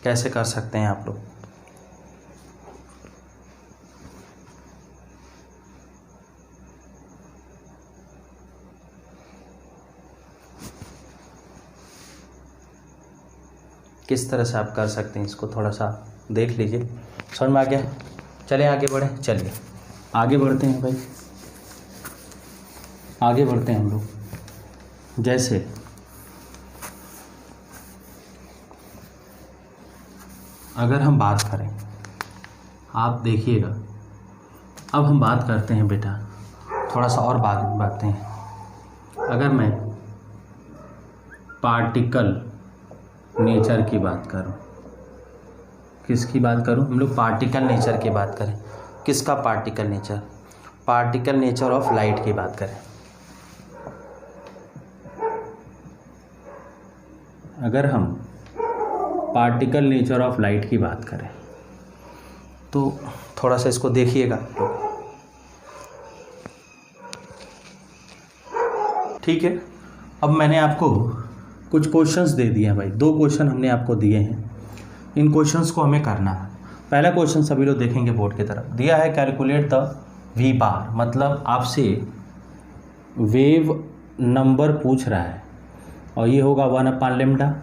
कैसे कर सकते हैं आप लोग। किस तरह से आप कर सकते हैं इसको, थोड़ा सा देख लीजिए। समझ में आ गया? चलें आगे बढ़ें, चलिए आगे बढ़ते हैं भाई, आगे बढ़ते हैं हम लोग। जैसे अगर हम बात करें, आप देखिएगा, अब हम बात करते हैं बेटा, थोड़ा सा और बात बढ़ते हैं। अगर मैं पार्टिकल नेचर की बात करूं, किसकी बात करूं? हम लोग पार्टिकल नेचर की बात करें। किसका particle nature? Particle nature of light की बात करें। अगर हम पार्टिकल नेचर ऑफ लाइट की बात करें तो थोड़ा सा इसको देखिएगा, ठीक है? अब मैंने आपको कुछ क्वेश्चंस दे दिए हैं भाई, 2 क्वेश्चन हमने आपको दिए हैं, इन क्वेश्चंस को हमें करना है। पहला क्वेश्चन सभी लोग देखेंगे बोर्ड की तरफ, दिया है कैलकुलेट द वी बार, मतलब आपसे वेव नंबर पूछ रहा है और ये होगा 1/λ।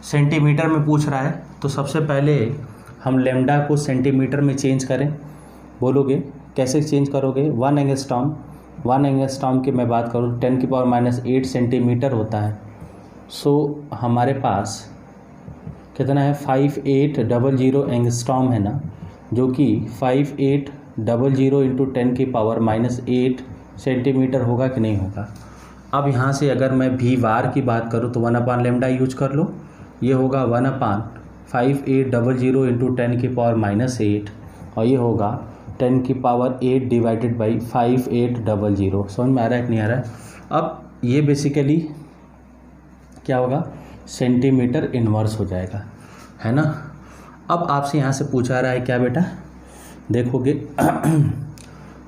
सेंटीमीटर में पूछ रहा है तो सबसे पहले हम लैम्डा को सेंटीमीटर में चेंज करें। बोलोगे कैसे चेंज करोगे? 1 एंगस्ट्रॉम, 1 एंगस्ट्रॉम की मैं बात करूँ 10⁻⁸ सेंटीमीटर होता है। सो हमारे पास कितना है? 5800 एंगस्ट्रॉम है ना, जो कि 5800 इंटू 10⁻⁸ सेंटीमीटर होगा कि नहीं होगा। अब यहाँ से अगर मैं वी वार की बात करूँ तो 1/λ यूज कर लो, ये होगा 1/5800 इंटू 10⁻⁸ और ये होगा 10⁸ डिवाइडेड बाई 5800। समझ में आ रहा है कि नहीं आ रहा है? अब ये बेसिकली क्या होगा? सेंटीमीटर इन्वर्स हो जाएगा, है ना। अब आपसे यहाँ से पूछा रहा है क्या बेटा? देखोगे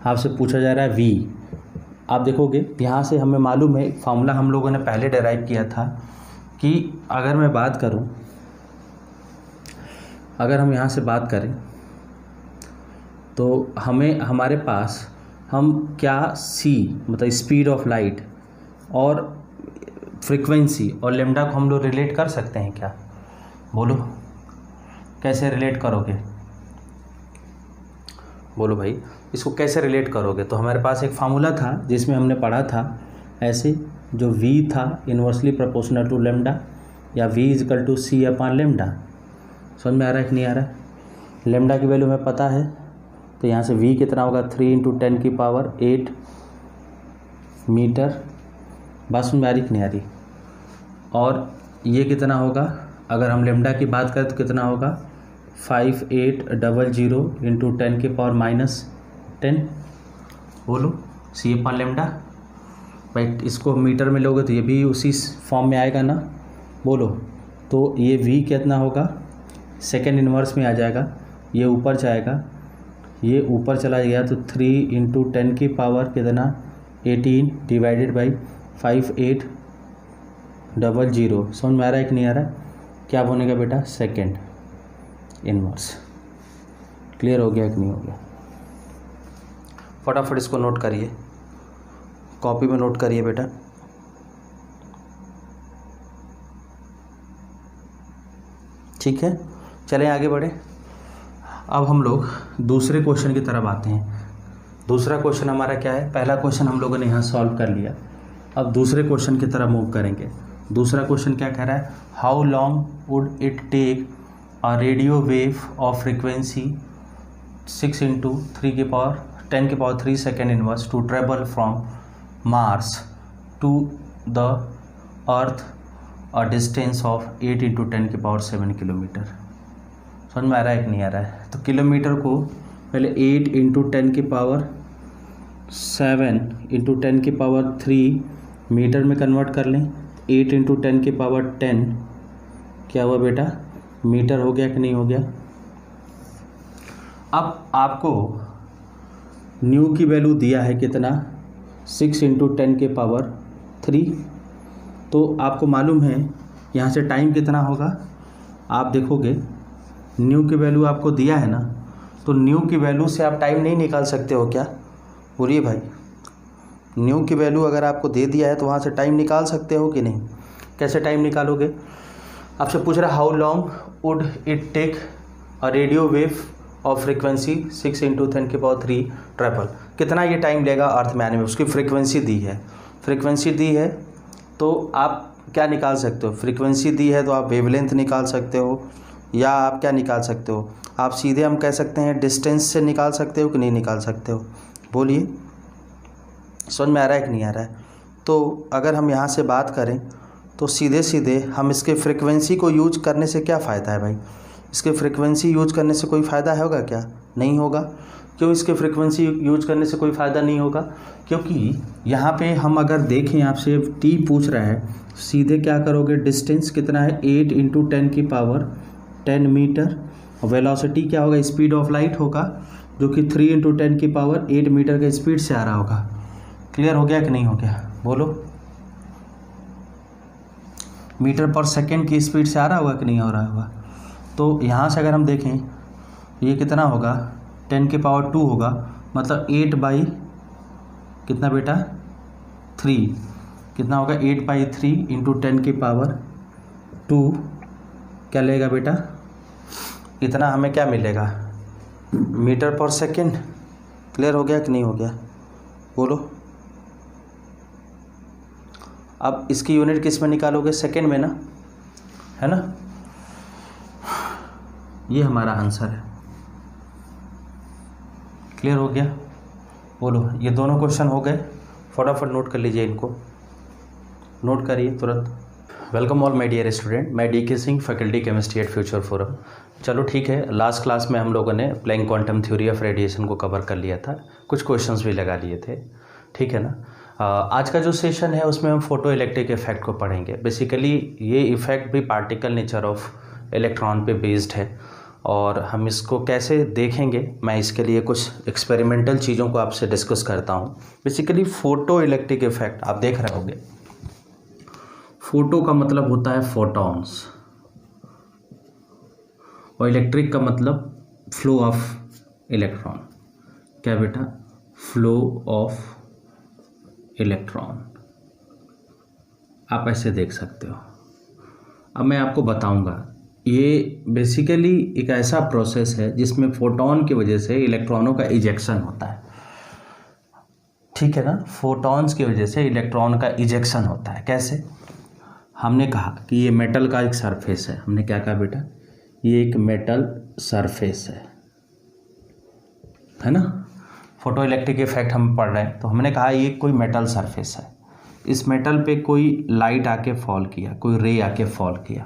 आपसे पूछा जा रहा है वी। आप देखोगे यहाँ से हमें मालूम है फॉर्मूला हम लोगों ने पहले डेराइव किया था कि अगर मैं बात करूँ, अगर हम यहाँ से बात करें तो हमें हमारे पास हम क्या सी मतलब स्पीड ऑफ लाइट और फ्रीक्वेंसी और लैम्डा को हम लोग रिलेट कर सकते हैं क्या? बोलो कैसे रिलेट करोगे? बोलो भाई इसको कैसे रिलेट करोगे? तो हमारे पास एक फार्मूला था जिसमें हमने पढ़ा था ऐसे, जो v था इन्वर्सली प्रोपोर्शनल टू लैम्डा या v इजकल टू c/λ। समझ में आ रहा है कि नहीं आ रहा है? लैम्डा की वैल्यू हमें पता है, तो यहाँ से v कितना होगा? 3 इंटू 10⁸ मीटर। बात समझ में आ रही कि नहीं आ रही? और ये कितना होगा? अगर हम लैम्डा की बात करें तो कितना होगा? 5800 इंटू 10⁻⁻10। बोलो c/λ। भाई इसको मीटर में लोगे तो ये भी उसी फॉर्म में आएगा ना। बोलो तो ये v कितना होगा? सेकेंड इन्वर्स में आ जाएगा, ये ऊपर जाएगा, ये ऊपर चला गया तो 3 इंटू 10 की पावर कितना? 18 डिवाइडेड बाई 5800। समझ में आ रहा है कि नहीं आ रहा है? क्या बनेगा बेटा? Second inverse. क्लियर हो गया कि नहीं हो गया? फटाफट इसको नोट करिए, कॉपी में नोट करिए बेटा। ठीक है, चलें आगे बढ़े। अब हम लोग दूसरे क्वेश्चन की तरफ आते हैं। दूसरा क्वेश्चन हमारा क्या है? पहला क्वेश्चन हम लोगों ने यहाँ सॉल्व कर लिया, अब दूसरे क्वेश्चन की तरफ मूव करेंगे। दूसरा क्वेश्चन क्या कह रहा है? How long would it take a radio wave of frequency 6 into 10⁻³ second inverse to travel from Mars to the earth a distance of 8 into 10⁷ kilometre. समझ में आ रहा है कि नहीं आ रहा है? तो किलोमीटर को पहले 8 इंटू 10⁻⁷ इंटू 10⁻³ मीटर में कन्वर्ट कर लें। 8 इंटू 10⁻10 क्या हुआ बेटा? मीटर हो गया कि नहीं हो गया? अब आपको न्यू की वैल्यू दिया है कितना? 6 इंटू 10⁻3। तो आपको मालूम है यहाँ से टाइम कितना होगा? आप देखोगे न्यू की वैल्यू आपको दिया है ना, तो न्यू की वैल्यू से आप टाइम नहीं निकाल सकते हो क्या? बोलिए भाई, न्यू की वैल्यू अगर आपको दे दिया है तो वहाँ से टाइम निकाल सकते हो कि नहीं? कैसे टाइम निकालोगे? आपसे पूछ रहा है how long would it take a radio wave of frequency 6 into 10⁻³ travel. कितना ये टाइम लेगा अर्थ में आने में? उसकी फ्रीक्वेंसी दी है, फ्रीक्वेंसी दी है तो आप क्या निकाल सकते हो? फ्रीक्वेंसी दी है तो आप वेवलेंथ निकाल सकते हो, या आप क्या निकाल सकते हो? आप सीधे हम कह सकते हैं डिस्टेंस से निकाल सकते हो कि नहीं निकाल सकते हो? बोलिए, समझ में आ रहा है कि नहीं आ रहा है? तो अगर हम यहाँ से बात करें तो सीधे सीधे हम इसके फ्रीक्वेंसी को यूज करने से क्या फ़ायदा है भाई? इसके फ्रीक्वेंसी यूज करने से कोई फ़ायदा होगा क्या? नहीं होगा। क्यों इसके फ्रीक्वेंसी यूज करने से कोई फ़ायदा नहीं होगा? क्योंकि यहाँ पे हम अगर देखें, आपसे टी पूछ रहा है, सीधे क्या करोगे? डिस्टेंस कितना है? 8 इंटू 10⁻10 मीटर। वेलोसिटी क्या होगा? स्पीड ऑफ लाइट होगा, जो कि 3 इंटू 10⁸ मीटर के स्पीड से आ रहा होगा। क्लियर हो गया कि नहीं हो गया? बोलो मीटर पर सेकेंड की स्पीड से आ रहा होगा कि नहीं हो रहा होगा। तो यहाँ से अगर हम देखें ये कितना होगा, 10⁻² होगा, मतलब 8/, कितना बेटा 3, कितना होगा 8/3 इंटू 10⁻², क्या लेगा बेटा, इतना हमें क्या मिलेगा, मीटर पर सेकेंड। क्लियर हो गया कि नहीं हो गया, बोलो। अब इसकी यूनिट किस में निकालोगे, सेकेंड में ना, है ना। ये हमारा आंसर है। क्लियर हो गया, बोलो। ये दोनों क्वेश्चन हो गए, फटाफट नोट कर लीजिए, इनको नोट करिए तुरंत। Welcome all my dear student, मैं D K Singh, faculty chemistry at future forum. चलो ठीक है, लास्ट क्लास में हम लोगों ने Planck quantum theory of radiation को कवर कर लिया था, कुछ क्वेश्चंस भी लगा लिए थे, ठीक है ना। आज का जो सेशन है उसमें हम फोटो इलेक्ट्रिक इफेक्ट को पढ़ेंगे। बेसिकली ये इफेक्ट भी पार्टिकल नेचर ऑफ इलेक्ट्रॉन पे बेस्ड है, और हम इसको कैसे देखेंगे, मैं इसके लिए कुछ एक्सपेरिमेंटल चीज़ों को आपसे डिस्कस करता हूँ। बेसिकली फ़ोटो इलेक्ट्रिक इफेक्ट आप देख रहे होंगे, फोटो का मतलब होता है फोटॉन्स, और इलेक्ट्रिक का मतलब फ्लो ऑफ इलेक्ट्रॉन। क्या बेटा, फ्लो ऑफ इलेक्ट्रॉन, आप ऐसे देख सकते हो। अब मैं आपको बताऊंगा, ये बेसिकली एक ऐसा प्रोसेस है जिसमें फोटॉन की वजह से इलेक्ट्रॉनों का इजेक्शन होता है, ठीक है ना। फोटॉन्स की वजह से इलेक्ट्रॉन का इजेक्शन होता है। कैसे, हमने कहा कि ये मेटल का एक सरफेस है, हमने क्या कहा बेटा, ये एक मेटल सरफेस है ना। फोटो इलेक्ट्रिक इफेक्ट हम पढ़ रहे हैं, तो हमने कहा ये कोई मेटल सरफेस है, इस मेटल पे कोई लाइट आके फॉल किया, कोई रे आके फॉल किया,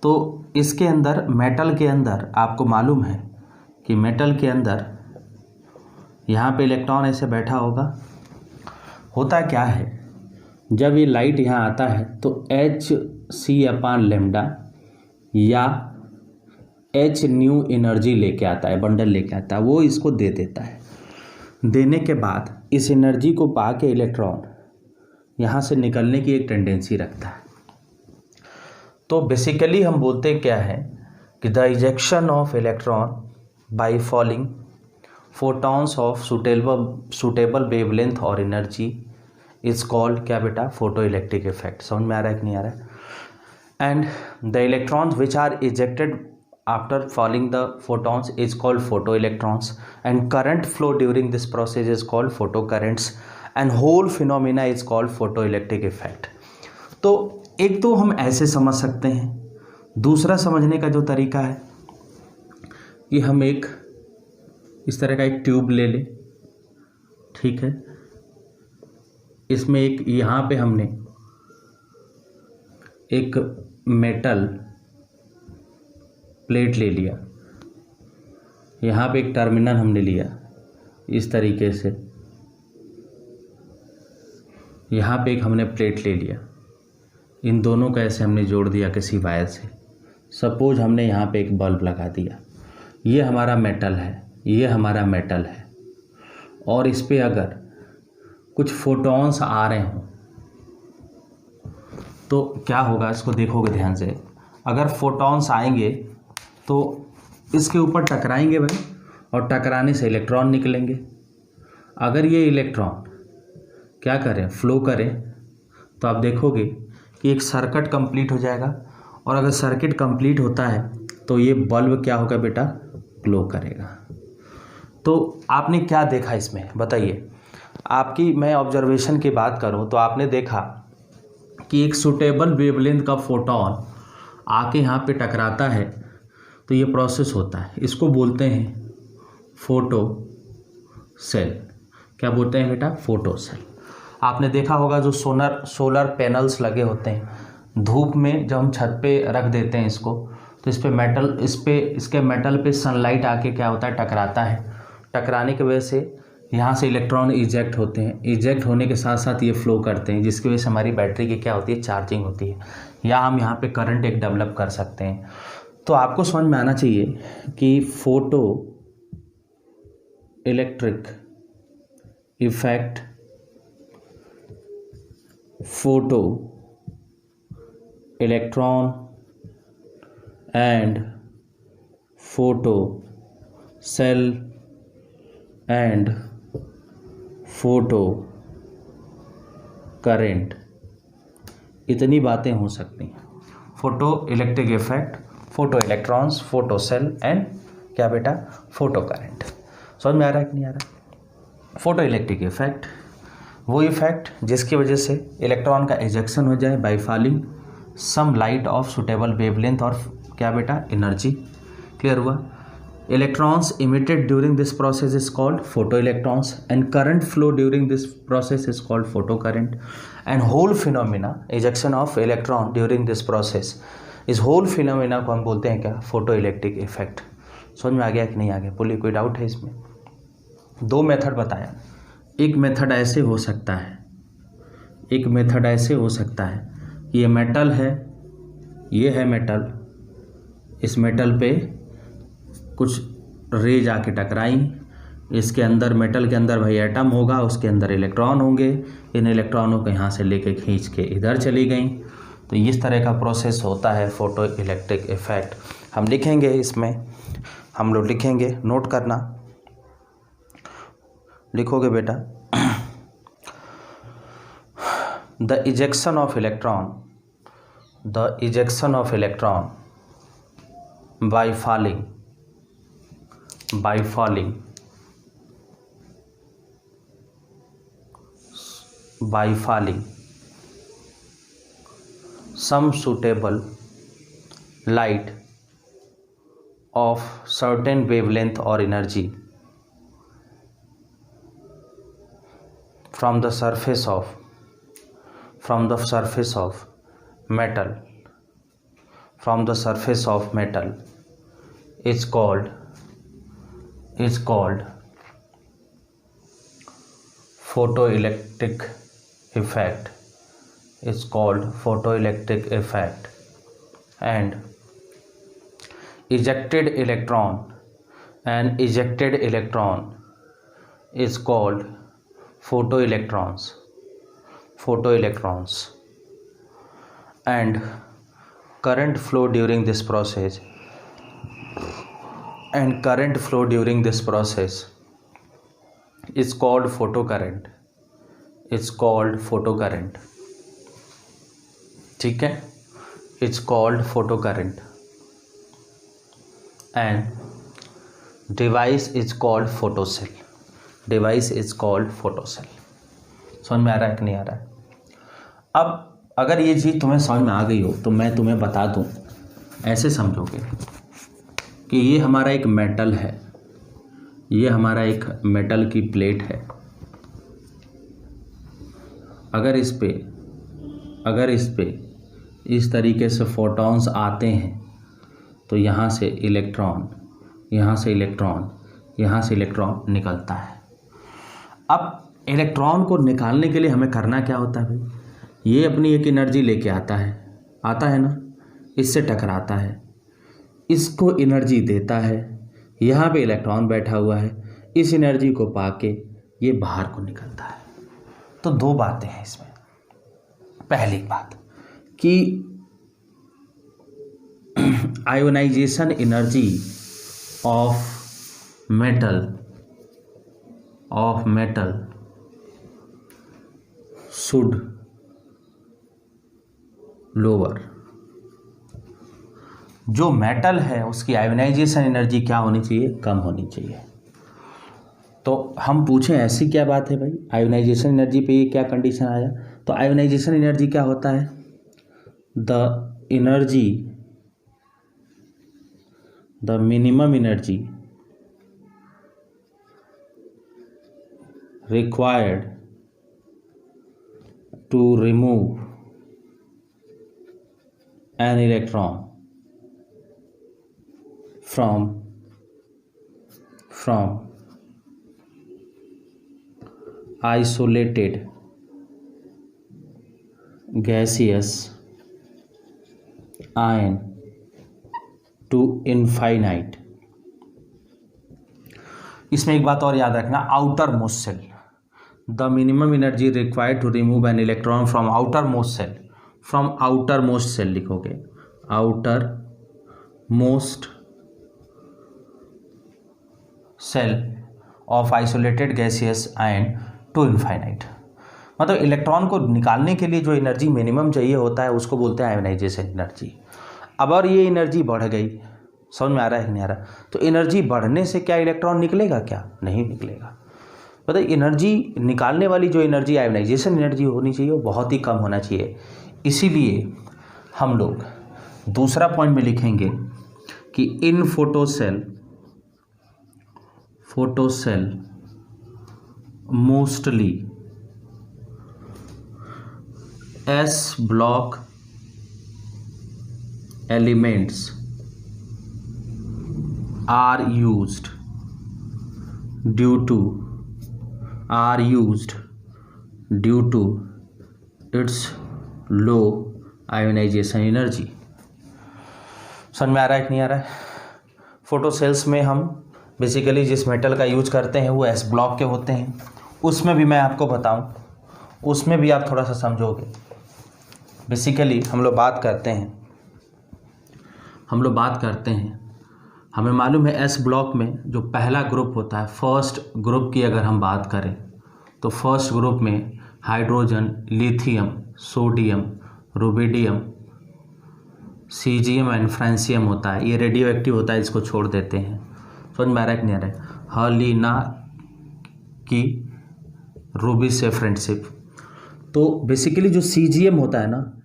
तो इसके अंदर, मेटल के अंदर आपको मालूम है कि मेटल के अंदर यहाँ पे इलेक्ट्रॉन ऐसे बैठा होगा। होता क्या है, जब ये लाइट यहाँ आता है तो hc/λ या h न्यू एनर्जी लेके आता है, बंडल लेके आता है, वो इसको दे देता है। देने के बाद इस एनर्जी को पाके इलेक्ट्रॉन यहाँ से निकलने की एक टेंडेंसी रखता है। तो बेसिकली हम बोलते क्या है कि the ejection of electron by fouling photons of suitable wavelength और एनर्जी इज कॉल्ड क्या बेटा, फोटो इलेक्ट्रिक इफेक्ट। समझ में आ रहा है कि नहीं आ रहा है। And the electrons which are ejected after falling the photons is called photo electrons, and current flow during this process is called photo currents, and whole phenomena is called photo electric effect. तो एक तो हम ऐसे समझ सकते हैं, दूसरा समझने का जो तरीका है कि हम एक इस तरह का एक ट्यूब ले लें, ठीक है। इसमें एक, यहाँ पे हमने एक मेटल प्लेट ले लिया, यहाँ पे एक टर्मिनल हमने लिया इस तरीके से, यहाँ पे एक हमने प्लेट ले लिया, इन दोनों का ऐसे हमने जोड़ दिया किसी वायर से। सपोज हमने यहाँ पे एक बल्ब लगा दिया, ये हमारा मेटल है, ये हमारा मेटल है, और इस पे अगर कुछ फोटॉन्स आ रहे हों तो क्या होगा, इसको देखोगे ध्यान से। अगर फोटॉन्स आएंगे तो इसके ऊपर टकराएंगे भाई, और टकराने से इलेक्ट्रॉन निकलेंगे। अगर ये इलेक्ट्रॉन क्या करें, फ्लो करें, तो आप देखोगे कि एक सर्किट कंप्लीट हो जाएगा, और अगर सर्किट कंप्लीट होता है तो ये बल्ब क्या होगा बेटा, ग्लो करेगा। तो आपने क्या देखा इसमें बताइए, आपकी मैं ऑब्जर्वेशन की बात करूं तो आपने देखा कि एक सूटेबल वेवलेंथ का फोटॉन आके यहाँ पे टकराता है, तो ये प्रोसेस होता है, इसको बोलते हैं फोटो सेल। क्या बोलते हैं बेटा, फोटो सेल। आपने देखा होगा जो सोलर पैनल्स लगे होते हैं, धूप में जब हम छत पे रख देते हैं इसको, तो इसके मेटल पे सनलाइट आके क्या होता है, टकराता है। टकराने की वजह से यहाँ से इलेक्ट्रॉन इजेक्ट होते हैं, इजेक्ट होने के साथ साथ ये फ्लो करते हैं, जिसकी वजह से हमारी बैटरी की क्या होती है, चार्जिंग होती है, या हम यहाँ पे करंट एक डेवलप कर सकते हैं। तो आपको समझ में आना चाहिए कि photo electric effect, photo electron and photo cell and photo current, इतनी बातें हो सकती हैं। Photo electric effect, photo electrons, photo cell and क्या बेटा, फोटो करंट। समझ में आ रहा है कि नहीं आ रहा? फोटो इलेक्ट्रिक इफेक्ट वो इफेक्ट जिसकी वजह से इलेक्ट्रॉन का एजेक्शन हो जाए by falling some light of suitable wavelength और क्या बेटा, एनर्जी। क्लियर हुआ? Electrons emitted during this process is called photo electrons and current flow during this process is called photo current and whole phenomena ejection of electron during this process, इस whole phenomena को हम बोलते हैं क्या, photo electric effect. समझ में आ गया कि नहीं आ गया? बोलिए, कोई डाउट है इसमें? दो मेथड बताया। एक मेथड ऐसे हो सकता है, एक मेथड ऐसे हो सकता है, ये मेटल है, ये है मेटल, इस मेटल पे कुछ रेज आके टकराई, इसके अंदर, मेटल के अंदर भाई एटम होगा, उसके अंदर इलेक्ट्रॉन होंगे, इन इलेक्ट्रॉनों को यहाँ से लेके खींच के इधर चली गई। तो इस तरह का प्रोसेस होता है फोटो इलेक्ट्रिक इफेक्ट। हम लिखेंगे इसमें, हम लोग लिखेंगे, नोट करना, लिखोगे बेटा, the ejection of electron, the ejection of electron by falling some suitable light of certain wavelength or energy from the surface of metal, from the surface of metal is called photoelectric effect, is called photoelectric effect, and ejected electron is called photoelectrons, and current flow during this process is called photocurrent, ठीक है, it's called photocurrent, and device is called photocell, समझ में आ रहा है कि नहीं आ रहा है? अब अगर ये चीज़ तुम्हें समझ में आ गई हो तो मैं तुम्हें बता दूं, ऐसे समझोगे कि ये हमारा एक मेटल है, ये हमारा एक मेटल की प्लेट है। अगर इस पे इस तरीके से फोटॉन्स आते हैं तो यहाँ से इलेक्ट्रॉन निकलता है। अब इलेक्ट्रॉन को निकालने के लिए हमें करना क्या होता है भाई? ये अपनी एक एनर्जी लेके आता है ना, इससे टकराता है, इसको एनर्जी देता है, यहाँ पे इलेक्ट्रॉन बैठा हुआ है, इस एनर्जी को पाके ये बाहर को निकलता है। तो दो बातें हैं इसमें। पहली बात कि ionisation energy of metal should lower, जो मेटल है उसकी आयोनाइजेशन एनर्जी क्या होनी चाहिए? कम होनी चाहिए। तो हम पूछें ऐसी क्या बात है भाई, आयोनाइजेशन एनर्जी पे ये क्या कंडीशन आया? तो आयोनाइजेशन एनर्जी क्या होता है? The minimum energy required to remove an electron from isolated gaseous ion to infinite। इसमें एक बात और याद रखना, outer most shell, the minimum energy required to remove an electron from outer most shell from outer most shell लिखोगे, outer most shell of isolated gaseous ion to infinite. मतलब electron को निकालने के लिए जो एनर्जी मिनिमम चाहिए होता है उसको बोलते हैं आयोनाइजेशन एनर्जी। अब और ये एनर्जी बढ़ गई, समझ में आ रहा है कि नहीं आ रहा? तो एनर्जी बढ़ने से क्या इलेक्ट्रॉन निकलेगा? क्या नहीं निकलेगा। मतलब एनर्जी निकालने वाली जो एनर्जी आयोनाइजेशन एनर्जी होनी चाहिए वो बहुत ही कम होना चाहिए। इसीलिए हम लोग दूसरा पॉइंट में लिखेंगे कि in photocell mostly s block elements are used due to its low ionization energy। समझ में आ रहा है कि नहीं आ रहा है? फोटो सेल्स में हम बेसिकली जिस मेटल का यूज करते हैं वो एस ब्लॉक के होते हैं। उसमें भी मैं आपको बताऊं, उसमें भी आप थोड़ा सा समझोगे। बेसिकली हम लोग बात करते हैं हमें मालूम है एस ब्लॉक में जो पहला ग्रुप होता है, फर्स्ट ग्रुप की अगर हम बात करें तो फर्स्ट ग्रुप में hydrogen, lithium, sodium, rubidium, caesium and francium होता है। ये रेडियो एक्टिव होता है, इसको छोड़ देते हैं। समझ में आ रहा है कि नहीं आ रहा है? हलीना की रूबी से फ्रेंडशिप। तो बेसिकली जो सीजियम होता है ना,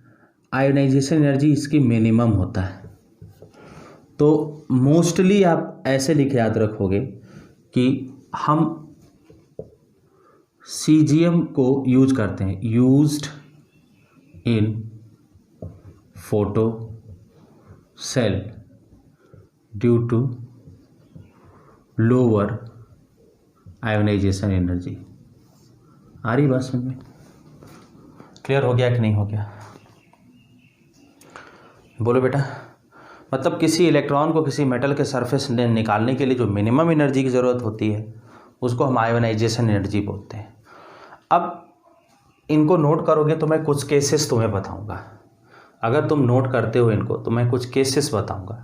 आयोनाइजेशन एनर्जी इसकी मिनिमम होता है। तो मोस्टली आप ऐसे लिख याद रखोगे कि हम सीजियम को यूज करते हैं, used in photo cell due to lower ionization energy. आ रही बात समझ में? क्लियर हो गया कि नहीं हो गया? बोलो बेटा। मतलब किसी इलेक्ट्रॉन को किसी मेटल के सरफेस से निकालने के लिए जो मिनिमम एनर्जी की ज़रूरत होती है उसको हम आयोनाइजेशन एनर्जी बोलते हैं। अब इनको नोट करोगे तो मैं कुछ केसेस तुम्हें बताऊंगा। अगर तुम नोट करते हो इनको तो मैं कुछ केसेस बताऊंगा।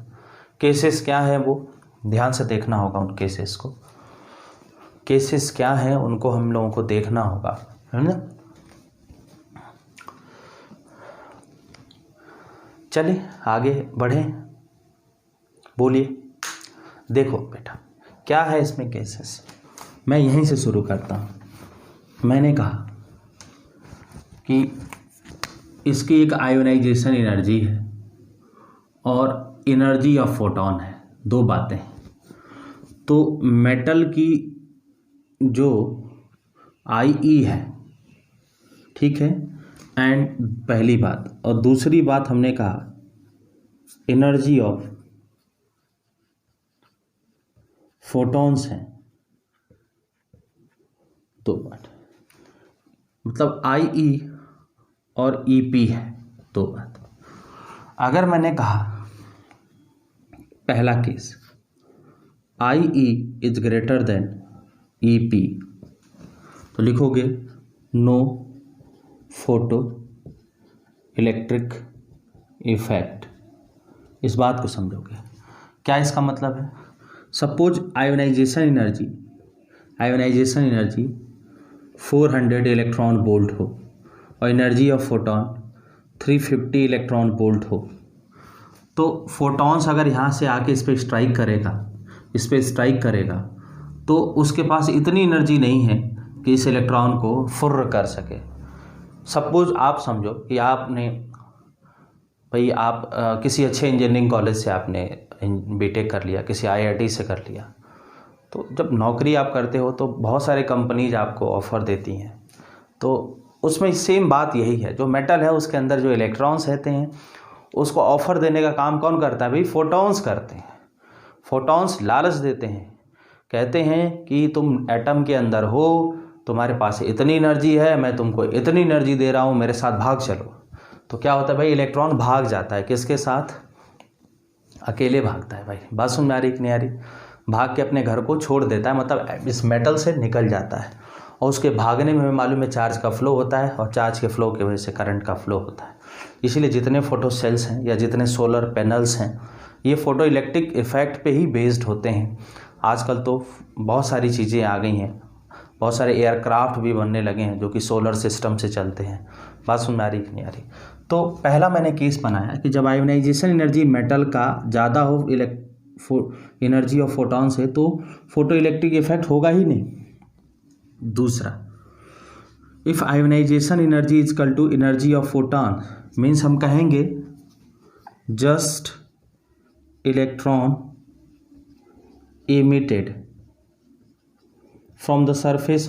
केसेस क्या है वो ध्यान से देखना होगा। उन केसेस को, केसेस क्या है उनको हम लोगों को देखना होगा, है ना? चलिए आगे बढ़ें, बोलिए। देखो बेटा क्या है इसमें केसेस, मैं यहीं से शुरू करता हूँ। मैंने कहा कि इसकी एक आयोनाइजेशन एनर्जी है और एनर्जी ऑफ फोटोन है, दो बातें। तो मेटल की जो IE है, ठीक है, एंड पहली बात, और दूसरी बात हमने कहा एनर्जी ऑफ फोटॉन्स हैं, दो बात। मतलब IE और EP है, दो बात। अगर मैंने कहा पहला case IE is greater then EP तो लिखोगे नो फोटो इलेक्ट्रिक इफेक्ट। इस बात को समझोगे। क्या इसका मतलब है? Suppose ionisation energy 400 electron volt हो और energy of photon 350 electron volt हो, तो फोटॉन्स अगर यहाँ से आके इस पर स्ट्राइक करेगा तो उसके पास इतनी एनर्जी नहीं है कि इस इलेक्ट्रॉन को फुर्र कर सके। सपोज आप समझो कि आपने भाई आप किसी अच्छे इंजीनियरिंग कॉलेज से आपने बीटेक कर लिया, किसी IIT से कर लिया, तो जब नौकरी आप करते हो तो बहुत सारे कंपनीज आपको ऑफ़र देती हैं। तो उसमें सेम बात यही है, जो मेटल है उसके अंदर जो इलेक्ट्रॉन्स रहते हैं उसको ऑफ़र देने का काम कौन करता है? भाई फोटॉन्स करते हैं। फोटॉन्स लालच देते हैं, कहते हैं कि तुम एटम के अंदर हो, तुम्हारे पास इतनी एनर्जी है, मैं तुमको इतनी एनर्जी दे रहा हूँ, मेरे साथ भाग चलो। तो क्या होता है भाई, इलेक्ट्रॉन भाग जाता है। किसके साथ? अकेले भागता है। भाई बात सुन में आ रही कि नहीं आ रही? भाग के अपने घर को छोड़ देता है, मतलब इस मेटल से निकल जाता है। और उसके भागने में हमें मालूम है चार्ज का फ्लो होता है और चार्ज के फ्लो की वजह से करंट का फ्लो होता है। इसीलिए जितने फोटो सेल्स हैं या जितने सोलर पैनल्स हैं ये फ़ोटो इलेक्ट्रिक इफ़ेक्ट पे ही बेस्ड होते हैं। आजकल तो बहुत सारी चीज़ें आ गई हैं, बहुत सारे एयरक्राफ्ट भी बनने लगे हैं जो कि सोलर सिस्टम से चलते हैं। बात समझ में आ रही कि नहीं आ रही? तो पहला मैंने केस बनाया कि जब आयोनाइजेशन एनर्जी मेटल का ज़्यादा हो एनर्जी ऑफ फोटॉन से तो फोटो इलेक्ट्रिक इफेक्ट होगा ही नहीं। दूसरा, if ionisation energy is equal to energy of photon means हम कहेंगे just electron emitted from the surface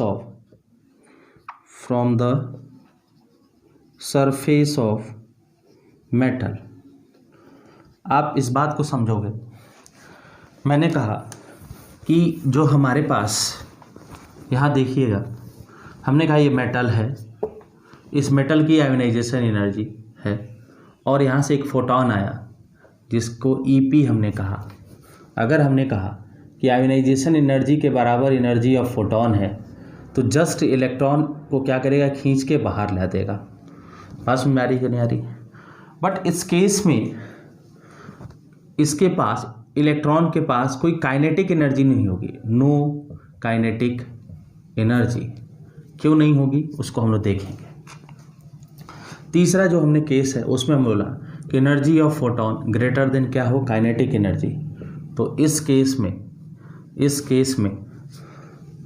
of metal। आप इस बात को समझोगे, मैंने कहा कि जो हमारे पास यहाँ देखिएगा, हमने कहा ये मेटल है, इस मेटल की आयोनाइजेशन एनर्जी है और यहाँ से एक फोटॉन आया जिसको EP हमने कहा। अगर हमने कहा कि आयोनाइजेशन एनर्जी के बराबर एनर्जी ऑफ फोटॉन है तो जस्ट इलेक्ट्रॉन को क्या करेगा, खींच के बाहर ला देगा। बात समझ में आ रही है नहीं आ रही? बट इस केस में इसके पास इलेक्ट्रॉन के पास कोई काइनेटिक एनर्जी नहीं होगी, नो काइनेटिक एनर्जी। क्यों नहीं होगी उसको हम लोग देखेंगे। तीसरा जो हमने केस है उसमें हम बोला कि energy of photon greater than क्या हो, काइनेटिक एनर्जी। तो इस केस में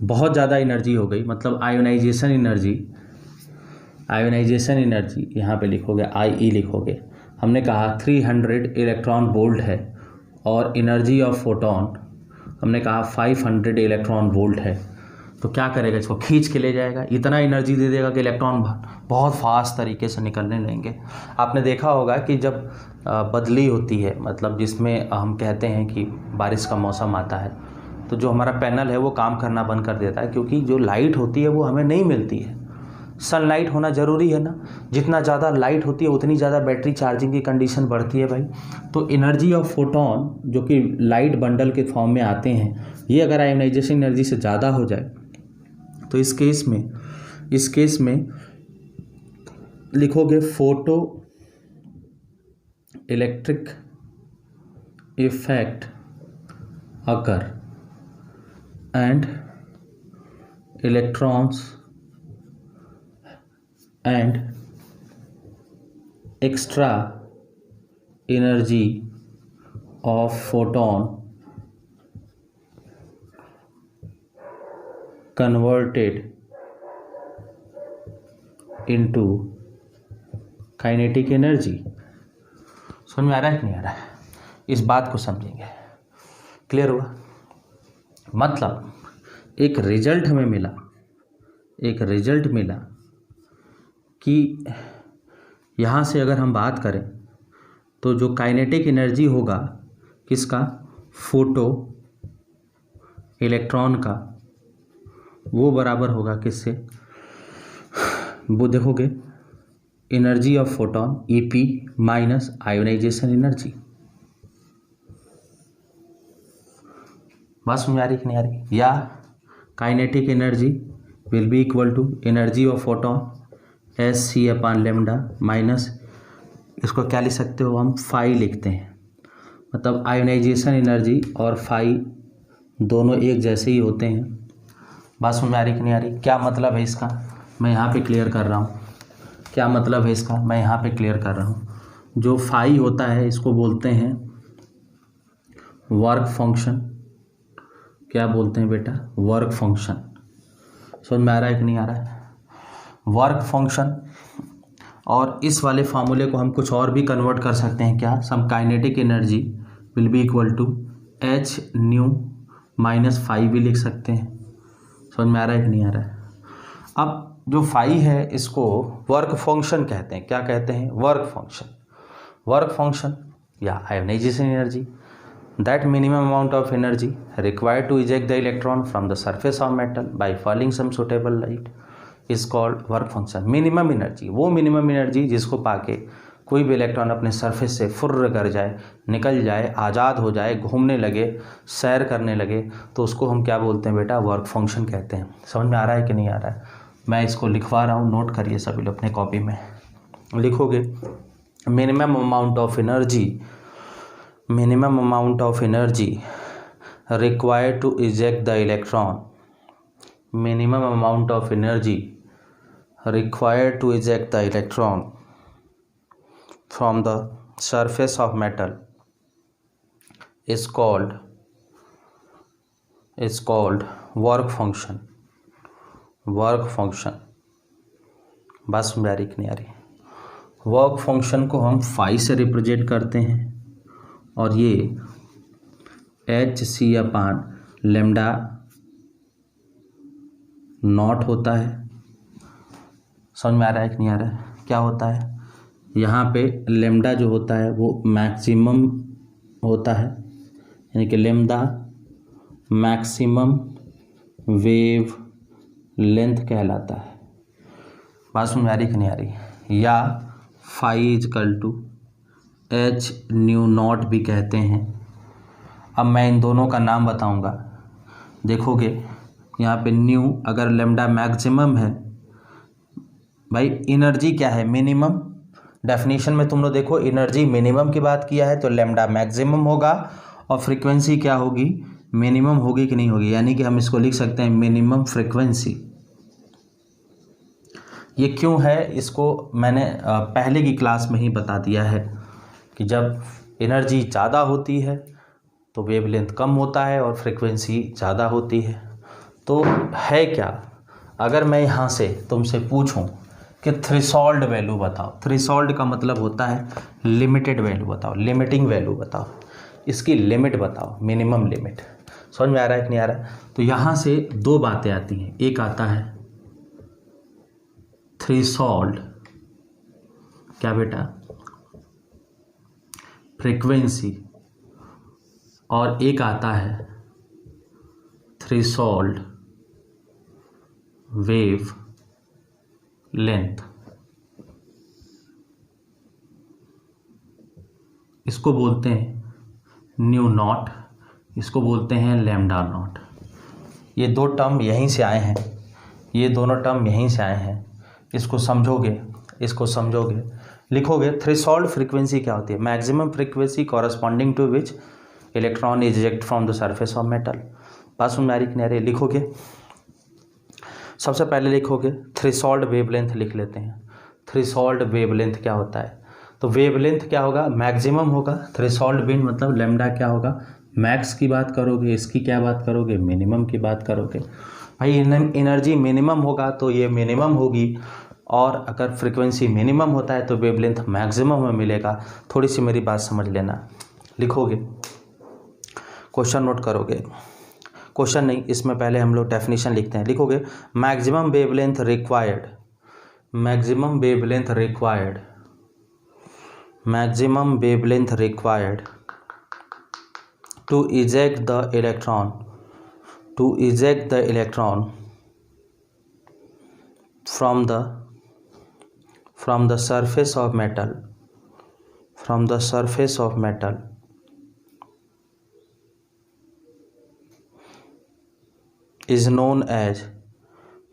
बहुत ज़्यादा एनर्जी हो गई, मतलब आयोनाइजेशन एनर्जी यहाँ पे लिखोगे IE लिखोगे। हमने कहा 300 इलेक्ट्रॉन वोल्ट है और एनर्जी ऑफ फोटॉन हमने कहा 500 इलेक्ट्रॉन वोल्ट है। तो क्या करेगा, इसको खींच के ले जाएगा, इतना एनर्जी दे देगा कि इलेक्ट्रॉन बहुत फास्ट तरीके से निकलने लगेंगे। आपने देखा होगा कि जब बदली होती है, मतलब जिसमें हम कहते हैं कि बारिश का मौसम आता है, तो जो हमारा पैनल है वो काम करना बंद कर देता है, क्योंकि जो लाइट होती है वो हमें नहीं मिलती है। सनलाइट होना ज़रूरी है ना, जितना ज़्यादा लाइट होती है उतनी ज़्यादा बैटरी चार्जिंग की कंडीशन बढ़ती है भाई। तो एनर्जी ऑफ फोटॉन जो कि लाइट बंडल के फॉर्म में आते हैं, ये अगर आयोनाइजेशन एनर्जी से ज़्यादा हो जाए तो इस केस में लिखोगे photo electric effect occur and electrons and extra energy of photon converted into kinetic energy. समझ में आ रहा है कि नहीं आ रहा है? इस बात को समझेंगे, क्लियर हुआ? मतलब एक रिजल्ट हमें मिला कि यहाँ से अगर हम बात करें तो जो काइनेटिक एनर्जी होगा किसका, फोटो इलेक्ट्रॉन का, वो बराबर होगा किससे, वो देखोगे energy of photon EP minus ionisation energy. बात समझ आ रही कि नहीं आ रही? या kinetic energy will be equal to energy of photon SC/λ minus, इसको क्या लिख सकते हो हम, फाई लिखते हैं। मतलब आयोनाइजेशन एनर्जी और फाई दोनों एक जैसे ही होते हैं। बात समझ में आ रही कि नहीं आ रही? क्या मतलब है इसका, मैं यहाँ पे क्लियर कर रहा हूँ। जो फाई होता है इसको बोलते हैं वर्क फंक्शन। क्या बोलते हैं बेटा, वर्क फंक्शन। समझ में आ रहा है कि नहीं आ रहा है? Work function. और इस वाले फार्मूले को हम कुछ और भी कन्वर्ट कर सकते हैं, क्या, some kinetic energy will be equal to H nu minus phi भी लिख सकते हैं। समझ में आ रहा है कि नहीं आ रहा है? अब जो फाई है इसको वर्क फंक्शन कहते हैं। क्या कहते हैं? वर्क फंक्शन या ionisation energy, that minimum amount of energy required to eject the electron from the surface of metal by falling some suitable light is called work function. Minimum energy, वो minimum energy जिसको पाके कोई भी electron अपने surface से फुर्र कर जाए, निकल जाए, आज़ाद हो जाए, घूमने लगे, सैर करने लगे, तो उसको हम क्या बोलते हैं बेटा, वर्क फंक्शन कहते हैं। समझ में आ रहा है कि नहीं आ रहा है? मैं इसको लिखवा रहा हूँ, नोट करिए सभी लोग अपने कॉपी में। लिखोगे minimum amount of energy required to eject the electron, minimum amount of energy required to eject the electron from the surface of metal is called work function. बात समझ आ रही कि नहीं आ रही? वर्क फंक्शन को हम फाई से रिप्रेजेंट करते हैं और ये hc/λ नॉट होता है। समझ में आ रहा है कि नहीं आ रहा है? क्या होता है यहाँ पे? लेमडा जो होता है वो मैक्सिमम होता है, यानी कि लेमडा मैक्सिमम वेव लेंथ कहलाता है। बात समझ में आ रही कि नहीं आ रही? या phi is equal to h nu naught भी कहते हैं। अब मैं इन दोनों का नाम बताऊंगा। देखोगे यहाँ पे न्यू, अगर लेमडा मैक्सिमम है, भाई एनर्जी क्या है? मिनिमम। डेफिनेशन में तुम लोग देखो एनर्जी मिनिमम की बात किया है तो लेमडा मैक्सिमम होगा और फ्रीक्वेंसी क्या होगी? मिनिमम होगी कि नहीं होगी? यानी कि हम इसको लिख सकते हैं मिनिमम फ्रीक्वेंसी। ये क्यों है इसको मैंने पहले की क्लास में ही बता दिया है कि जब एनर्जी ज़्यादा होती है तो वेवलेंथ कम होता है और फ्रीक्वेंसी ज़्यादा होती है। तो है क्या, अगर मैं यहाँ से तुमसे पूछूं कि थ्रेशोल्ड वैल्यू बताओ, थ्रेशोल्ड का मतलब होता है लिमिटेड वैल्यू बताओ, लिमिटिंग वैल्यू बताओ, इसकी लिमिट बताओ, मिनिमम लिमिट। समझ में आ रहा है कि नहीं आ रहा है? तो यहाँ से दो बातें आती हैं। एक आता है थ्रेशोल्ड, क्या बेटा? फ्रीक्वेंसी, और एक आता है थ्रेशोल्ड वेव लेंथ। इसको बोलते हैं न्यू नॉट, इसको बोलते हैं लैम्डा नॉट। ये दो टर्म यहीं से आए हैं, ये दोनों टर्म यहीं से आए हैं। इसको समझोगे, इसको समझोगे, लिखोगे। थ्रेशोल्ड फ्रीक्वेंसी क्या होती है? Maximum frequency corresponding to which electron is eject from the surface of metal. बात सुन में आ रही कि नहीं आ रही? लिखोगे, सबसे पहले लिखोगे थ्रेशोल्ड वेवलेंथ लिख लेते हैं। थ्रेशोल्ड वेवलेंथ क्या होता है? तो वेवलेंथ क्या होगा? मैक्सिमम होगा। थ्रेशोल्ड बीन मतलब लेमडा क्या होगा? मैक्स की बात करोगे, इसकी क्या बात करोगे? मिनिमम की बात करोगे। भाई एनर्जी मिनिमम होगा तो ये मिनिमम होगी, और अगर फ्रीक्वेंसी मिनिमम होता है तो वेवलेंथ मैक्सिमम में मिलेगा। थोड़ी सी मेरी बात समझ लेना। लिखोगे, क्वेश्चन नोट करोगे, क्वेश्चन नहीं, इसमें पहले हम लोग डेफिनेशन लिखते हैं। लिखोगे maximum wavelength required, maximum wavelength required, maximum wavelength required to eject the electron, to eject the electron from the surface of metal, from the surface of metal is known as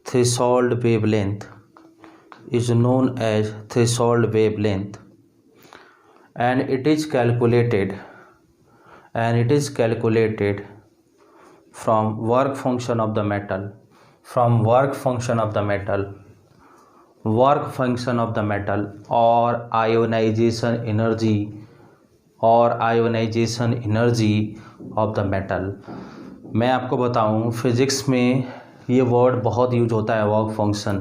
threshold wavelength, is known as threshold wavelength, and it is calculated from work function of the metal, from work function of the metal, work function of the metal or ionization energy, or ionization energy of the metal। मैं आपको बताऊं, physics में ये word बहुत use होता है work function,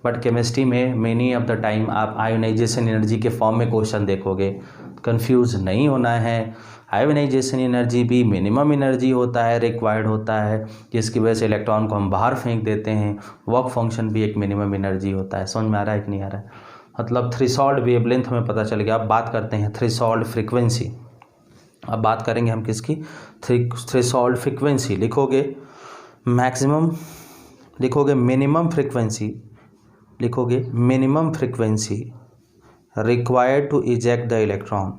but chemistry में many of the time आप आयोनाइजेशन एनर्जी के फॉर्म में क्वेश्चन देखोगे। कंफ्यूज नहीं होना है, आयोनाइजेशन एनर्जी भी मिनिमम एनर्जी होता है, रिक्वायर्ड होता है, जिसकी वजह से इलेक्ट्रॉन को हम बाहर फेंक देते हैं। वर्क फंक्शन भी एक मिनिमम एनर्जी होता है। समझ में आ रहा है कि नहीं आ रहा है? मतलब थ्रेशोल्ड वेवलेंथ हमें पता चल गया। अब बात करते हैं थ्रेशोल्ड फ्रीक्वेंसी। अब बात करेंगे हम किसकी? Threshold frequency. लिखोगे मैक्सिमम, लिखोगे मिनिमम फ्रीक्वेंसी, लिखोगे minimum frequency required to eject the electron,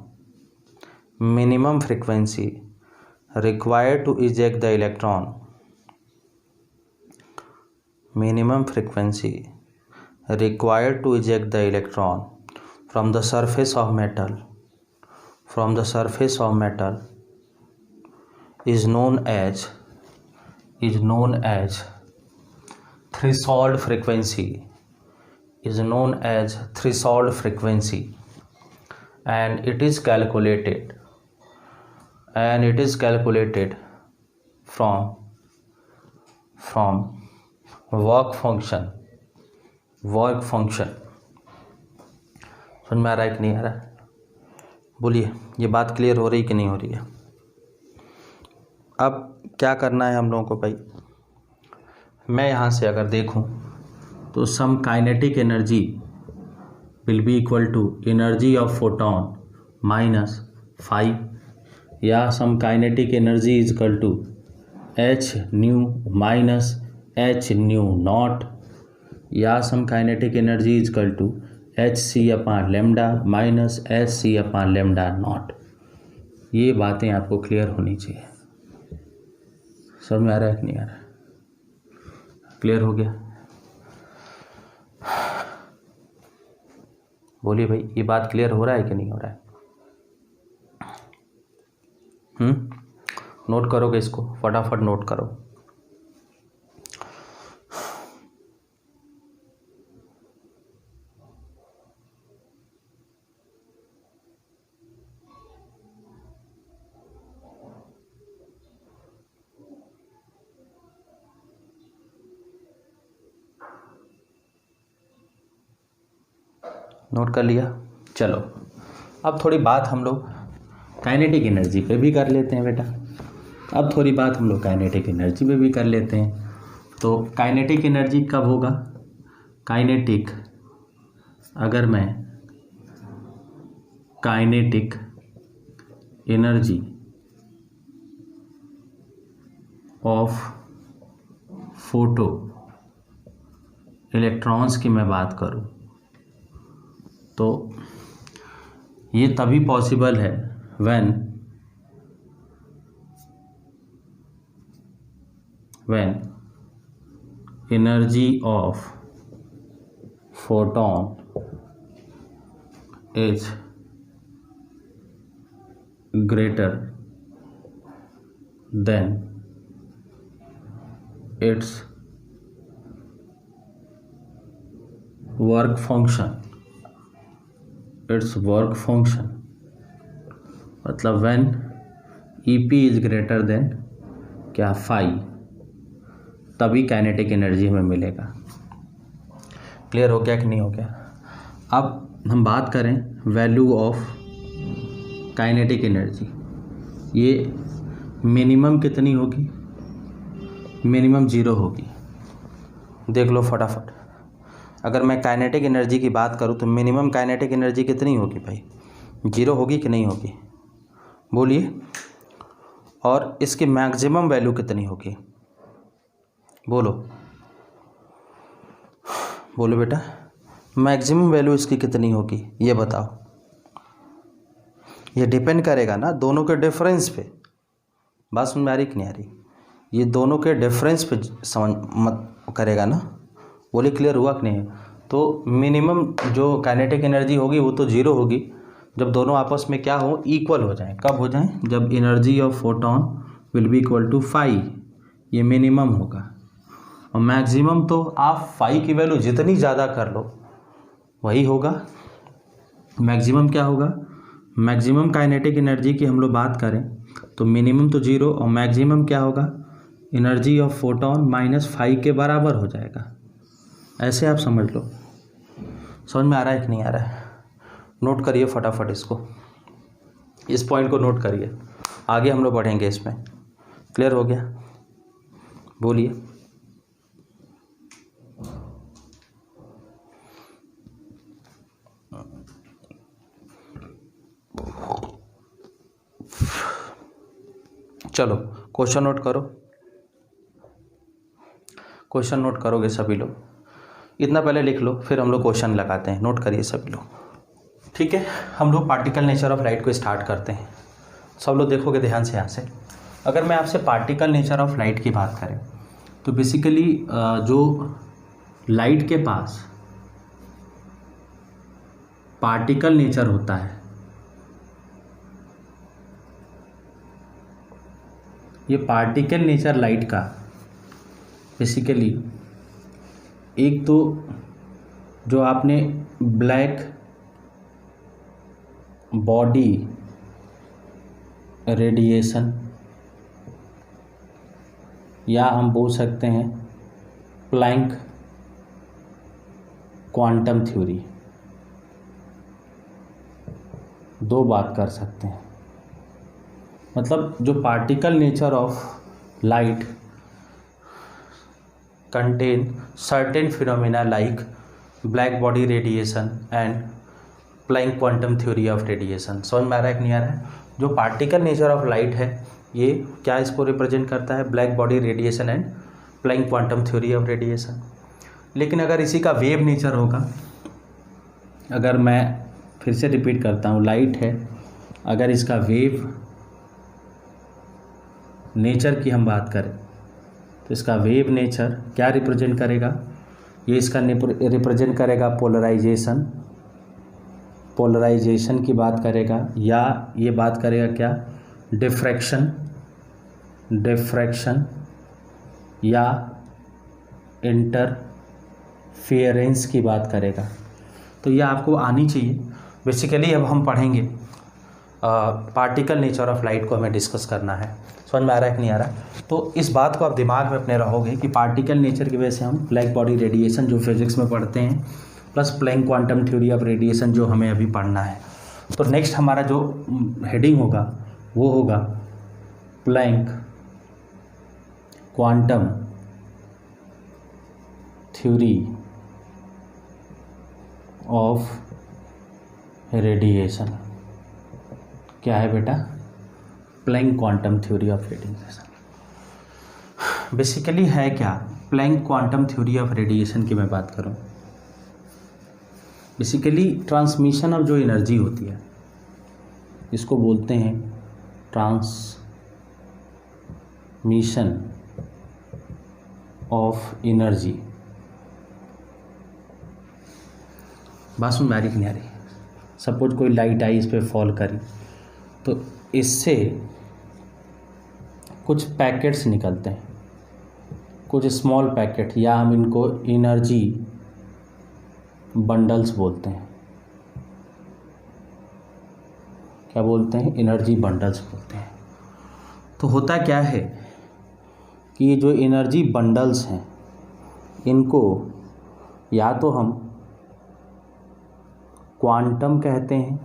minimum frequency required to eject the electron, minimum frequency required to eject the electron from the surface of metal is known as threshold frequency, and it is calculated from work function. समझ में आ रहा है कि नहीं आ रहा है? बोलिए, ये बात क्लियर हो रही कि नहीं हो रही है? अब क्या करना है हम लोगों को भाई? मैं यहाँ से अगर देखूँ तो sum kinetic energy will be equal to energy of photon minus 5, या sum kinetic energy is equal to h nu minus h nu naught, या sum kinetic energy is equal to h c upon lambda minus h c upon lambda naught. ये बातें आपको clear होनी चाहिए। समझ में आ रहा है कि नहीं आ रहा है? क्लियर हो गया? बोलिए भाई, ये बात क्लियर हो रहा है कि नहीं हो रहा है? नोट करोगे इसको? फटाफट नोट करो। नोट कर लिया? चलो, अब थोड़ी बात हम लोग काइनेटिक एनर्जी पे भी कर लेते हैं बेटा। तो काइनेटिक एनर्जी कब होगा? काइनेटिक, अगर मैं kinetic energy of photo electrons की मैं बात करूं तो ये तभी पॉसिबल है when energy of photon is greater than its work function, मतलब when EP is greater then क्या फाई, तभी काइनेटिक एनर्जी हमें मिलेगा। क्लियर हो गया कि नहीं हो गया? अब हम बात करें वैल्यू ऑफ काइनेटिक एनर्जी। ये मिनिमम कितनी होगी? मिनिमम 0 होगी। देख लो फटाफट। अगर मैं काइनेटिक एनर्जी की बात करूं तो मिनिमम काइनेटिक एनर्जी कितनी होगी भाई? 0 होगी कि नहीं होगी? बोलिए। और इसकी मैक्सिमम वैल्यू कितनी होगी? बोलो बेटा, मैक्सिमम वैल्यू इसकी कितनी होगी ये बताओ। ये डिपेंड करेगा ना दोनों के डिफरेंस पे। बात समझ में आ रही कि नहीं आ रही? ये दोनों के डिफरेंस पे समझ मत करेगा ना। बोलिए, क्लियर हुआ कि नहीं? तो मिनिमम जो काइनेटिक एनर्जी होगी वो तो 0 होगी जब दोनों आपस में क्या हो? इक्वल हो जाएं। कब हो जाएं? जब energy of photon will be equal to 5, ये मिनिमम होगा। और मैक्सिमम तो आप 5 की वैल्यू जितनी ज़्यादा कर लो वही होगा। मैक्सिमम क्या होगा? मैक्सिमम काइनेटिक एनर्जी की हम लोग बात करें तो मिनिमम तो 0 और मैक्सिमम क्या होगा? एनर्जी ऑफ फोटोन -5 के बराबर हो जाएगा। ऐसे आप समझ लो। समझ में आ रहा है कि नहीं आ रहा है? नोट करिए फटाफट इसको, इस पॉइंट को नोट करिए, आगे हम लोग बढ़ेंगे इसमें। क्लियर हो गया? बोलिए। चलो क्वेश्चन नोट करो। क्वेश्चन नोट करोगे सभी लोग? इतना पहले लिख लो, फिर हम लोग क्वेश्चन लगाते हैं। नोट करिए सभी लोग, ठीक है? हम लोग पार्टिकल नेचर ऑफ लाइट को स्टार्ट करते हैं। सब लोग देखोगे ध्यान से। यहाँ से अगर मैं आपसे पार्टिकल नेचर ऑफ लाइट की बात करें तो बेसिकली जो लाइट के पास पार्टिकल नेचर होता है, ये पार्टिकल नेचर लाइट का बेसिकली एक तो जो आपने ब्लैक बॉडी रेडिएशन या हम बोल सकते हैं प्लैंक क्वांटम थ्योरी, दो बात कर सकते हैं। मतलब जो particle nature of light contain certain phenomena like black body radiation and Planck quantum theory of radiation. समझ में आ रहा है कि नहीं आ रहा है? जो पार्टिकल नेचर ऑफ लाइट है ये क्या इसको रिप्रेजेंट करता है? Black body radiation and Planck quantum theory of radiation. लेकिन अगर इसी का वेव नेचर होगा, अगर मैं फिर से रिपीट करता हूँ, लाइट है, अगर इसका वेव नेचर की हम बात करें तो इसका वेव नेचर क्या रिप्रेजेंट करेगा? ये इसका रिप्रेजेंट करेगा पोलराइजेशन की बात करेगा, या ये बात करेगा क्या? डिफ्रैक्शन या इंटरफेरेंस की बात करेगा। तो ये आपको आनी चाहिए। बेसिकली अब हम पढ़ेंगे पार्टिकल नेचर ऑफ लाइट को हमें डिस्कस करना है। समझ में आ रहा है कि नहीं आ रहा? तो इस बात को आप दिमाग में अपने रहोगे कि पार्टिकल नेचर की वजह से हम ब्लैक बॉडी रेडिएशन जो फिजिक्स में पढ़ते हैं plus Planck quantum theory of radiation जो हमें अभी पढ़ना है। तो नेक्स्ट हमारा जो हेडिंग होगा वो होगा Planck quantum theory of radiation. क्या है बेटा? Planck quantum theory of radiation. Basically है क्या Planck quantum theory of radiation की मैं बात करूं? बेसिकली ट्रांसमिशन ऑफ जो एनर्जी होती है इसको बोलते हैं ट्रांसमिशन ऑफ एनर्जी। बात सुन में आ रही कि नहीं आ रही? सपोज कोई लाइट आई, इस पर फॉल करी तो इससे कुछ पैकेट्स निकलते हैं, कुछ स्मॉल पैकेट, या हम इनको एनर्जी बंडल्स बोलते हैं। क्या बोलते हैं? एनर्जी बंडल्स बोलते हैं। तो होता क्या है कि ये जो एनर्जी बंडल्स हैं इनको या तो हम क्वांटम कहते हैं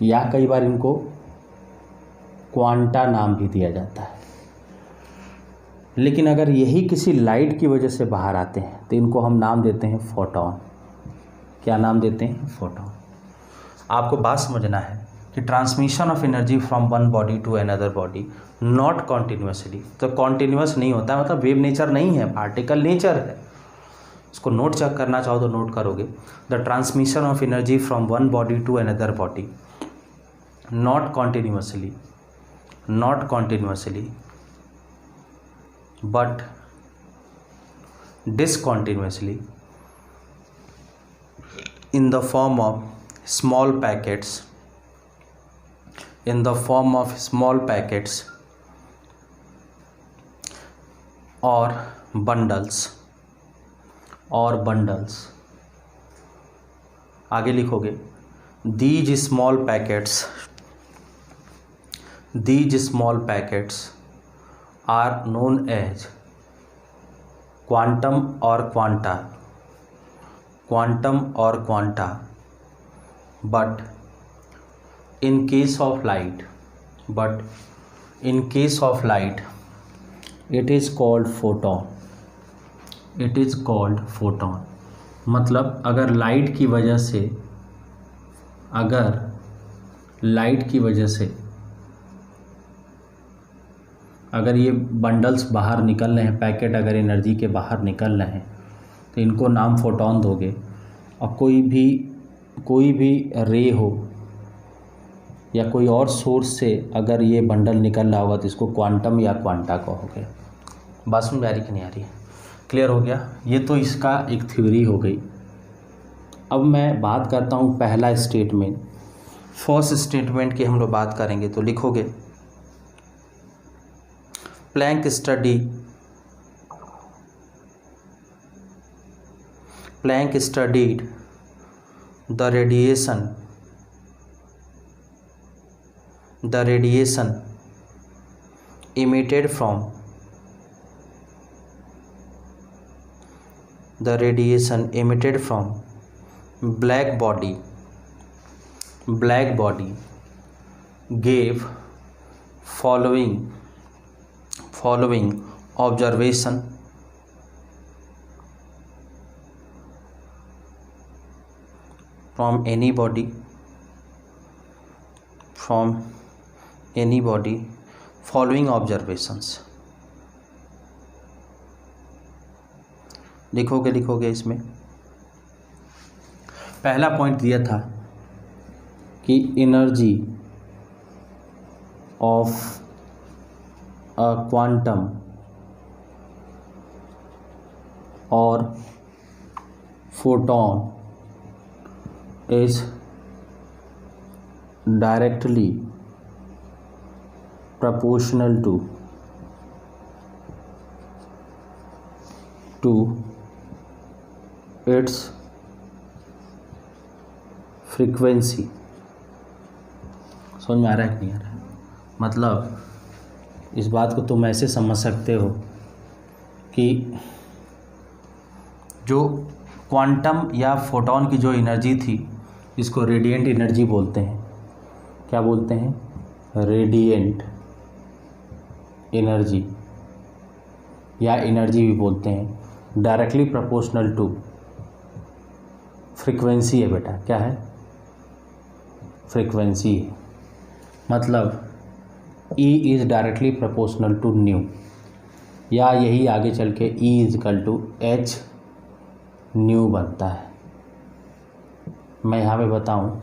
या कई बार इनको क्वांटा नाम भी दिया जाता है। लेकिन अगर यही किसी लाइट की वजह से बाहर आते हैं तो इनको हम नाम देते हैं फोटॉन। क्या नाम देते हैं? फोटॉन। आपको बात समझना है कि transmission of energy from one body to another body not continuously, तो कॉन्टिन्यूस नहीं होता है, मतलब वेव नेचर नहीं है, पार्टिकल नेचर है। इसको नोट चेक करना चाहो तो नोट करोगे। The transmission of energy from one body to another body not continuously but discontinuously in the form of small packets or bundles आगे लिखोगे these small packets are known as quantum or quanta, but in case of light it is called photon। मतलब अगर light की वजह से अगर ये bundles बाहर निकल रहे हैं, पैकेट अगर एनर्जी के बाहर निकल रहे हैं तो इनको नाम फोटॉन दोगे। और कोई भी रे हो या कोई और सोर्स से अगर ये बंडल निकल रहा होगा तो इसको क्वांटम या क्वांटा कहोगे। बात समझ आ रही कि नहीं आ रही? क्लियर हो गया? ये तो इसका एक थ्योरी हो गई अब मैं बात करता हूँ पहला स्टेटमेंट। फर्स्ट स्टेटमेंट की हम लोग बात करेंगे तो लिखोगे Planck studied the radiation emitted from black body gave following observation from anybody following observations। लिखोगे इसमें पहला पॉइंट दिया था कि एनर्जी ऑफ अ क्वांटम और photon is directly proportional to its frequency। समझ में आ रहा है कि नहीं आ रहा है? मतलब इस बात को तुम ऐसे समझ सकते हो कि जो क्वांटम या फोटोन की जो एनर्जी थी इसको रेडिएंट एनर्जी बोलते हैं। क्या बोलते हैं? रेडिएंट एनर्जी या एनर्जी भी बोलते हैं। डायरेक्टली प्रोपोर्शनल टू फ्रीक्वेंसी है बेटा। क्या है? फ्रीक्वेंसी है। मतलब E is directly proportional to nu, या यही आगे चल के E is equal to h nu बनता है। मैं यहाँ पे बताऊँ,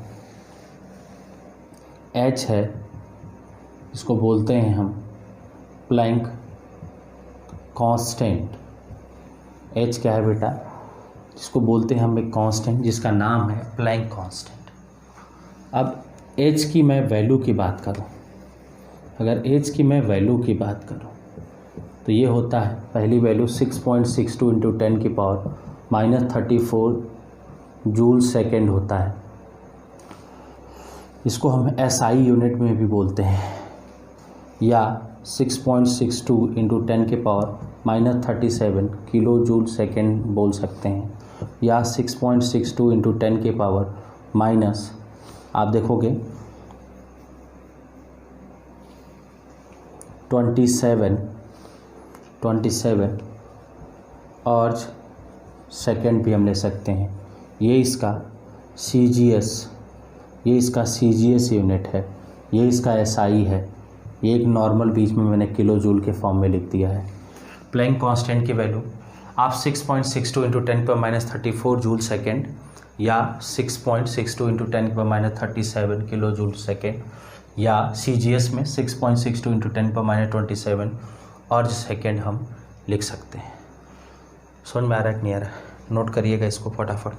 H है, इसको बोलते हैं हम प्लैंक कांस्टेंट। H क्या है बेटा? जिसको बोलते हैं हम एक कांस्टेंट जिसका नाम है प्लैंक कांस्टेंट। अब H की मैं वैल्यू की बात करूँ, अगर H की मैं वैल्यू की बात करूँ तो ये होता है, पहली वैल्यू 6.62 इंटू 10 की पावर -34 जूल सेकेंड होता है। इसको हम SI यूनिट में भी बोलते हैं, या 6.62 इंटू 10 के पावर -37 किलो जूल सेकेंड बोल सकते हैं, या 6.62 इंटू 10 के पावर माइनस, आप देखोगे 27 अर्ज सेकेंड भी हम ले सकते हैं। ये इसका CGS यूनिट है, ये इसका SI है। ये एक नॉर्मल बीच में मैंने किलो जूल के फॉर्म में लिख दिया है। प्लैंक कांस्टेंट की वैल्यू आप 6.62 इंटू 10 पर -34 जूल सेकेंड, या 6.62 इंटू 10 पर -37 किलो जूल सेकेंड, या CGS में 6.62 इंटू 10 पर -27 अर्ज सेकेंड हम लिख सकते हैं। समझ में आ रहा है कि नहीं आ रहा है? नोट करिएगा इसको फटाफट।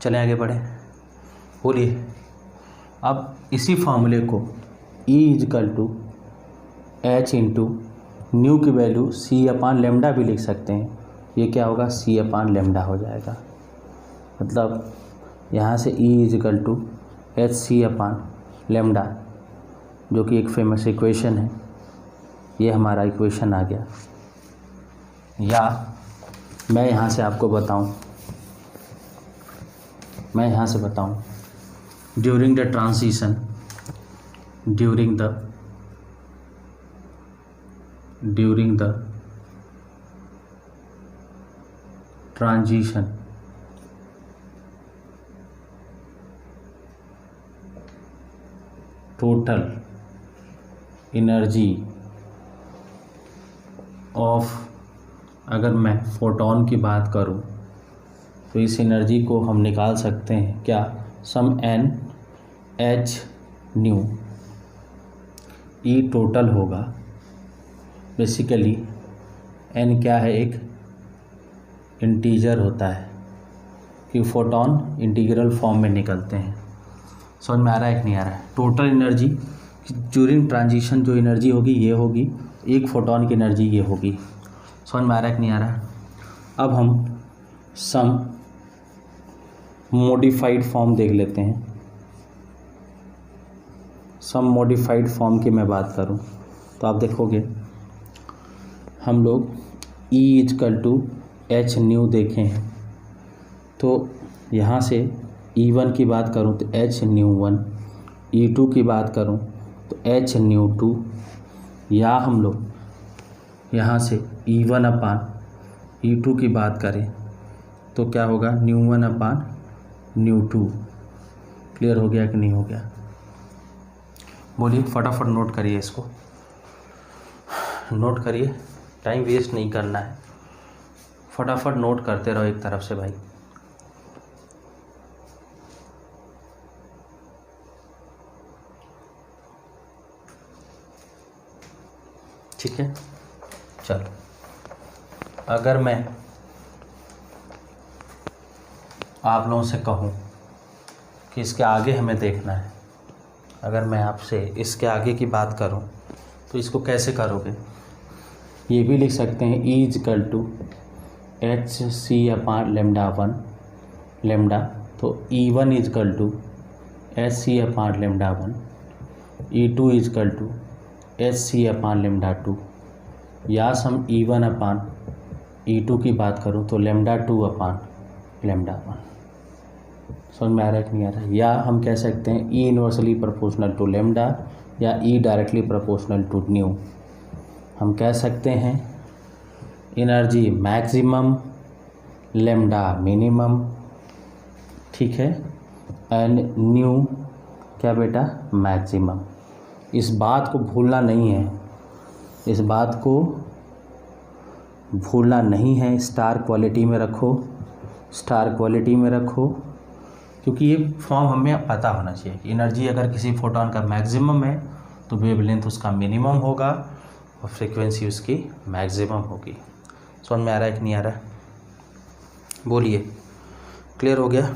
चलें आगे बढ़ें, बोलिए। अब इसी फॉर्मूले को E is equal to H into nu की वैल्यू C/λ भी लिख सकते हैं। ये क्या होगा? C/λ हो जाएगा। मतलब यहाँ से E इजकल टू HC/λ, जो कि एक फेमस इक्वेशन है, ये हमारा इक्वेशन आ गया। या मैं यहाँ से आपको बताऊँ, during the transition total energy of, अगर मैं फोटोन की बात करूं तो इस एनर्जी को हम निकाल सकते हैं क्या, सम एन एच न्यू। ई टोटल होगा, बेसिकली एन क्या है, एक इंटीजर होता है कि फोटॉन इंटीग्रल फॉर्म में निकलते हैं। समझ में आ रहा है कि नहीं आ रहा है। टोटल एनर्जी ड्यूरिंग ट्रांजिशन जो एनर्जी होगी ये होगी, एक फोटॉन की एनर्जी ये होगी। समझ में आ रहा है कि नहीं आ रहा है। अब हम सम मॉडिफाइड फॉर्म देख लेते हैं। सम मॉडिफाइड फॉर्म की मैं बात करूं तो आप देखोगे हम लोग E is equal to h nu देखे हैं, तो यहाँ से E1 की बात करूं तो एच न्यू 1, E2 की बात करूं तो एच न्यू 2, या हम लोग यहाँ से E1 अपान E2 की बात करें तो क्या होगा, न्यू 1 अपान न्यू 2। क्लियर हो गया कि नहीं हो गया, बोलिए फटाफट नोट करिए, इसको नोट करिए, टाइम वेस्ट नहीं करना है, फटाफट नोट करते रहो एक तरफ से भाई। ठीक है, चलो अगर मैं आप लोगों से कहूँ कि इसके आगे हमें देखना है, अगर मैं आपसे इसके आगे की बात करूं तो इसको कैसे करोगे, ये भी लिख सकते हैं E is equal to h c upon lambda 1 lambda, तो E1 is equal to h c upon lambda 1, E2 is equal to h c upon lambda 2, या सम E1 अपान E2 की बात करूं तो लेमडा 2 अपान लेमडा 1। समझ में आ रहा है कि नहीं आ रहा है। या हम कह सकते हैं E inversely proportional to lambda या E directly proportional to nu. हम कह सकते हैं एनर्जी मैक्सिमम लेमडा मिनिमम, ठीक है, एंड न्यू क्या बेटा, मैक्सिमम। इस बात को भूलना नहीं है, इस बात को भूलना नहीं है। स्टार क्वालिटी में रखो, स्टार क्वालिटी में रखो, क्योंकि ये फॉर्म हमें पता होना चाहिए कि एनर्जी अगर किसी फोटोन का मैक्सिमम है तो वेवलेंथ उसका मिनिमम होगा और फ्रीक्वेंसी उसकी मैक्सिमम होगी। समझ में आ रहा है कि नहीं आ रहा है, बोलिए क्लियर हो गया,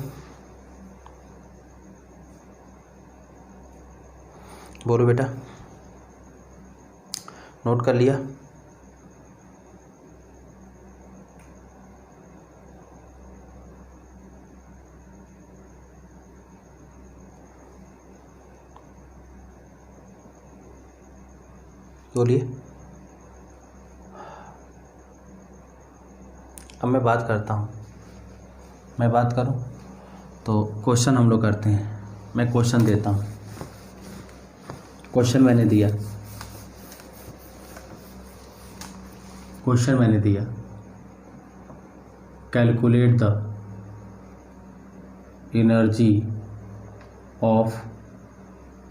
बोलो बेटा, नोट कर लिया। बोलिए, अब मैं बात करता हूँ, मैं बात करूँ तो क्वेश्चन हम लोग करते हैं। मैं क्वेश्चन देता हूँ, क्वेश्चन मैंने दिया, क्वेश्चन मैंने दिया, calculate the energy of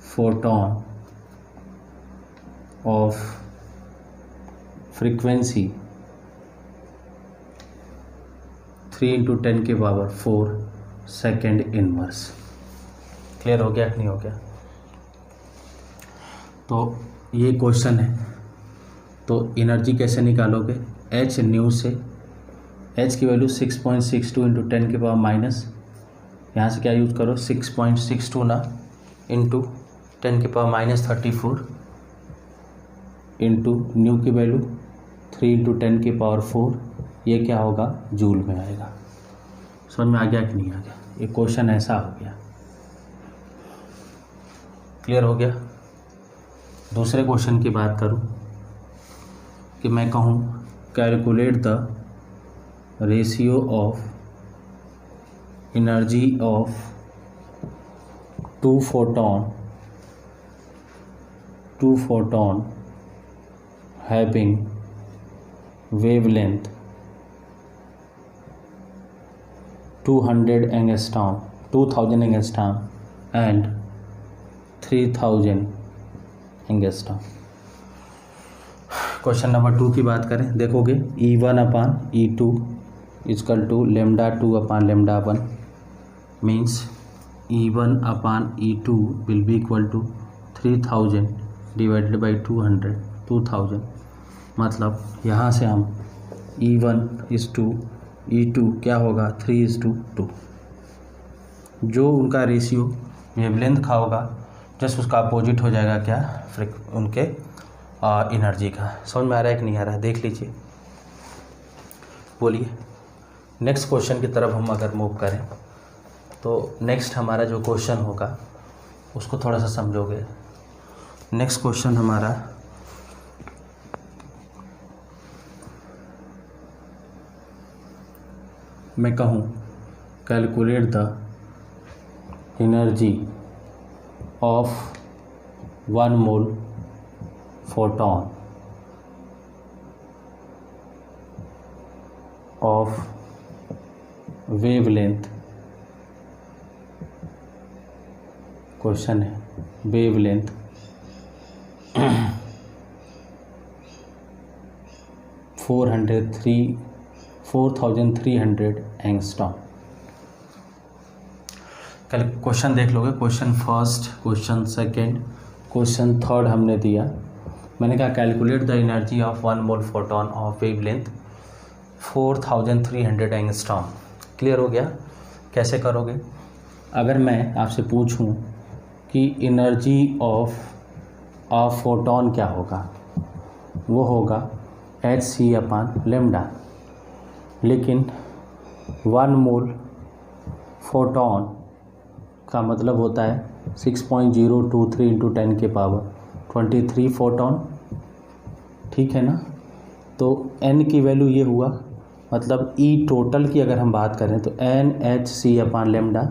photon of frequency 3 into 10 के पावर 4 सेकेंड इनवर्स। क्लियर हो गया कि नहीं हो गया। तो ये क्वेश्चन है, तो एनर्जी कैसे निकालोगे, एच न्यू से, एच की वैल्यू 6.62 इंटू 10 के पावर माइनस, यहाँ से क्या यूज़ करो 6.62 ना इंटू 10 के पावर माइनस 34 इंटू न्यू की वैल्यू 3 इंटू 10 की पावर 4, ये क्या होगा जूल में आएगा। समझ में आ गया कि नहीं आ गया, ये क्वेश्चन ऐसा हो गया। क्लियर हो गया। दूसरे क्वेश्चन की बात करूं कि मैं कहूं calculate the ratio of energy of two photon having wavelength 2000 angstrom and 3000 angstrom। Question number 2 की बात करें, देखोगे E1 upon E2 is equal to lambda 2 upon lambda 1 means E1 upon E2 will be equal to 3000 divided by 2000 मतलब यहाँ से हम E1:2 E2 क्या होगा 3:2। जो उनका रेशियो वेवलेंथ का होगा जस्ट उसका अपोजिट हो जाएगा क्या उनके एनर्जी का। समझ में आ रहा है कि नहीं आ रहा है, देख लीजिए, बोलिए। नेक्स्ट क्वेश्चन की तरफ हम अगर मूव करें तो नेक्स्ट हमारा जो क्वेश्चन होगा उसको थोड़ा सा समझोगे। नेक्स्ट क्वेश्चन हमारा मैं कहूँ calculate the energy of 1 mole photon of wavelength. Question है वेवलेंथ 4300 एंगस्ट्रॉम। कल क्वेश्चन देख लोगे, question first, question second, question third हमने दिया। मैंने कहा calculate the energy of 1 mole photon of wavelength 4300 angstrom. Clear हो गया? कैसे करोगे? अगर मैं आपसे पूछूं कि एनर्जी ऑफ फोटोन क्या होगा, वो होगा hc अपान लेमडा, लेकिन 1 मोल फोटोन का मतलब होता है 6.023 इंटू 10 के पावर 23 फोटोन, ठीक है ना। तो n की वैल्यू ये हुआ, मतलब E टोटल की अगर हम बात करें तो NHc अपान लेमडा,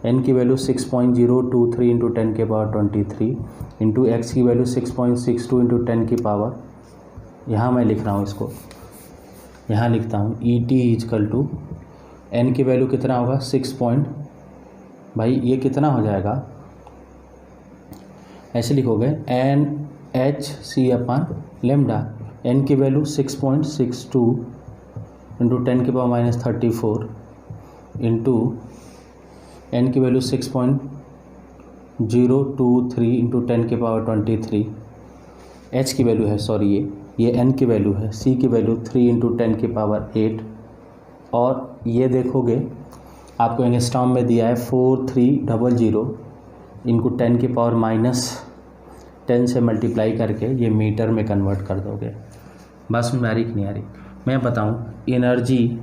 n की वैल्यू 6.023 इंटू 10 के पावर 23 इंटू x की वैल्यू 6.62 इंटू 10 की पावर, यहाँ मैं लिख रहा हूँ इसको, यहाँ लिखता हूँ ET इजकल टू n की वैल्यू कितना होगा 6 भाई ये कितना हो जाएगा, ऐसे लिखोगे NHc अपान लेमडा, n की वैल्यू 6.62 इंटू 10 के पावर -34 इंटू n की वैल्यू 6.023 इंटू 10 के पावर 23, h की वैल्यू है, सॉरी ये n की वैल्यू है, c की वैल्यू 3 इंटू 10 की पावर 8, और ये देखोगे आपको एंगस्ट्रॉम में दिया है 4300 इनको 10 की पावर -10 से मल्टीप्लाई करके ये मीटर में कन्वर्ट कर दोगे। बात समझ में आ रही कि नहीं आ रही? मैं बताऊँ, एनर्जी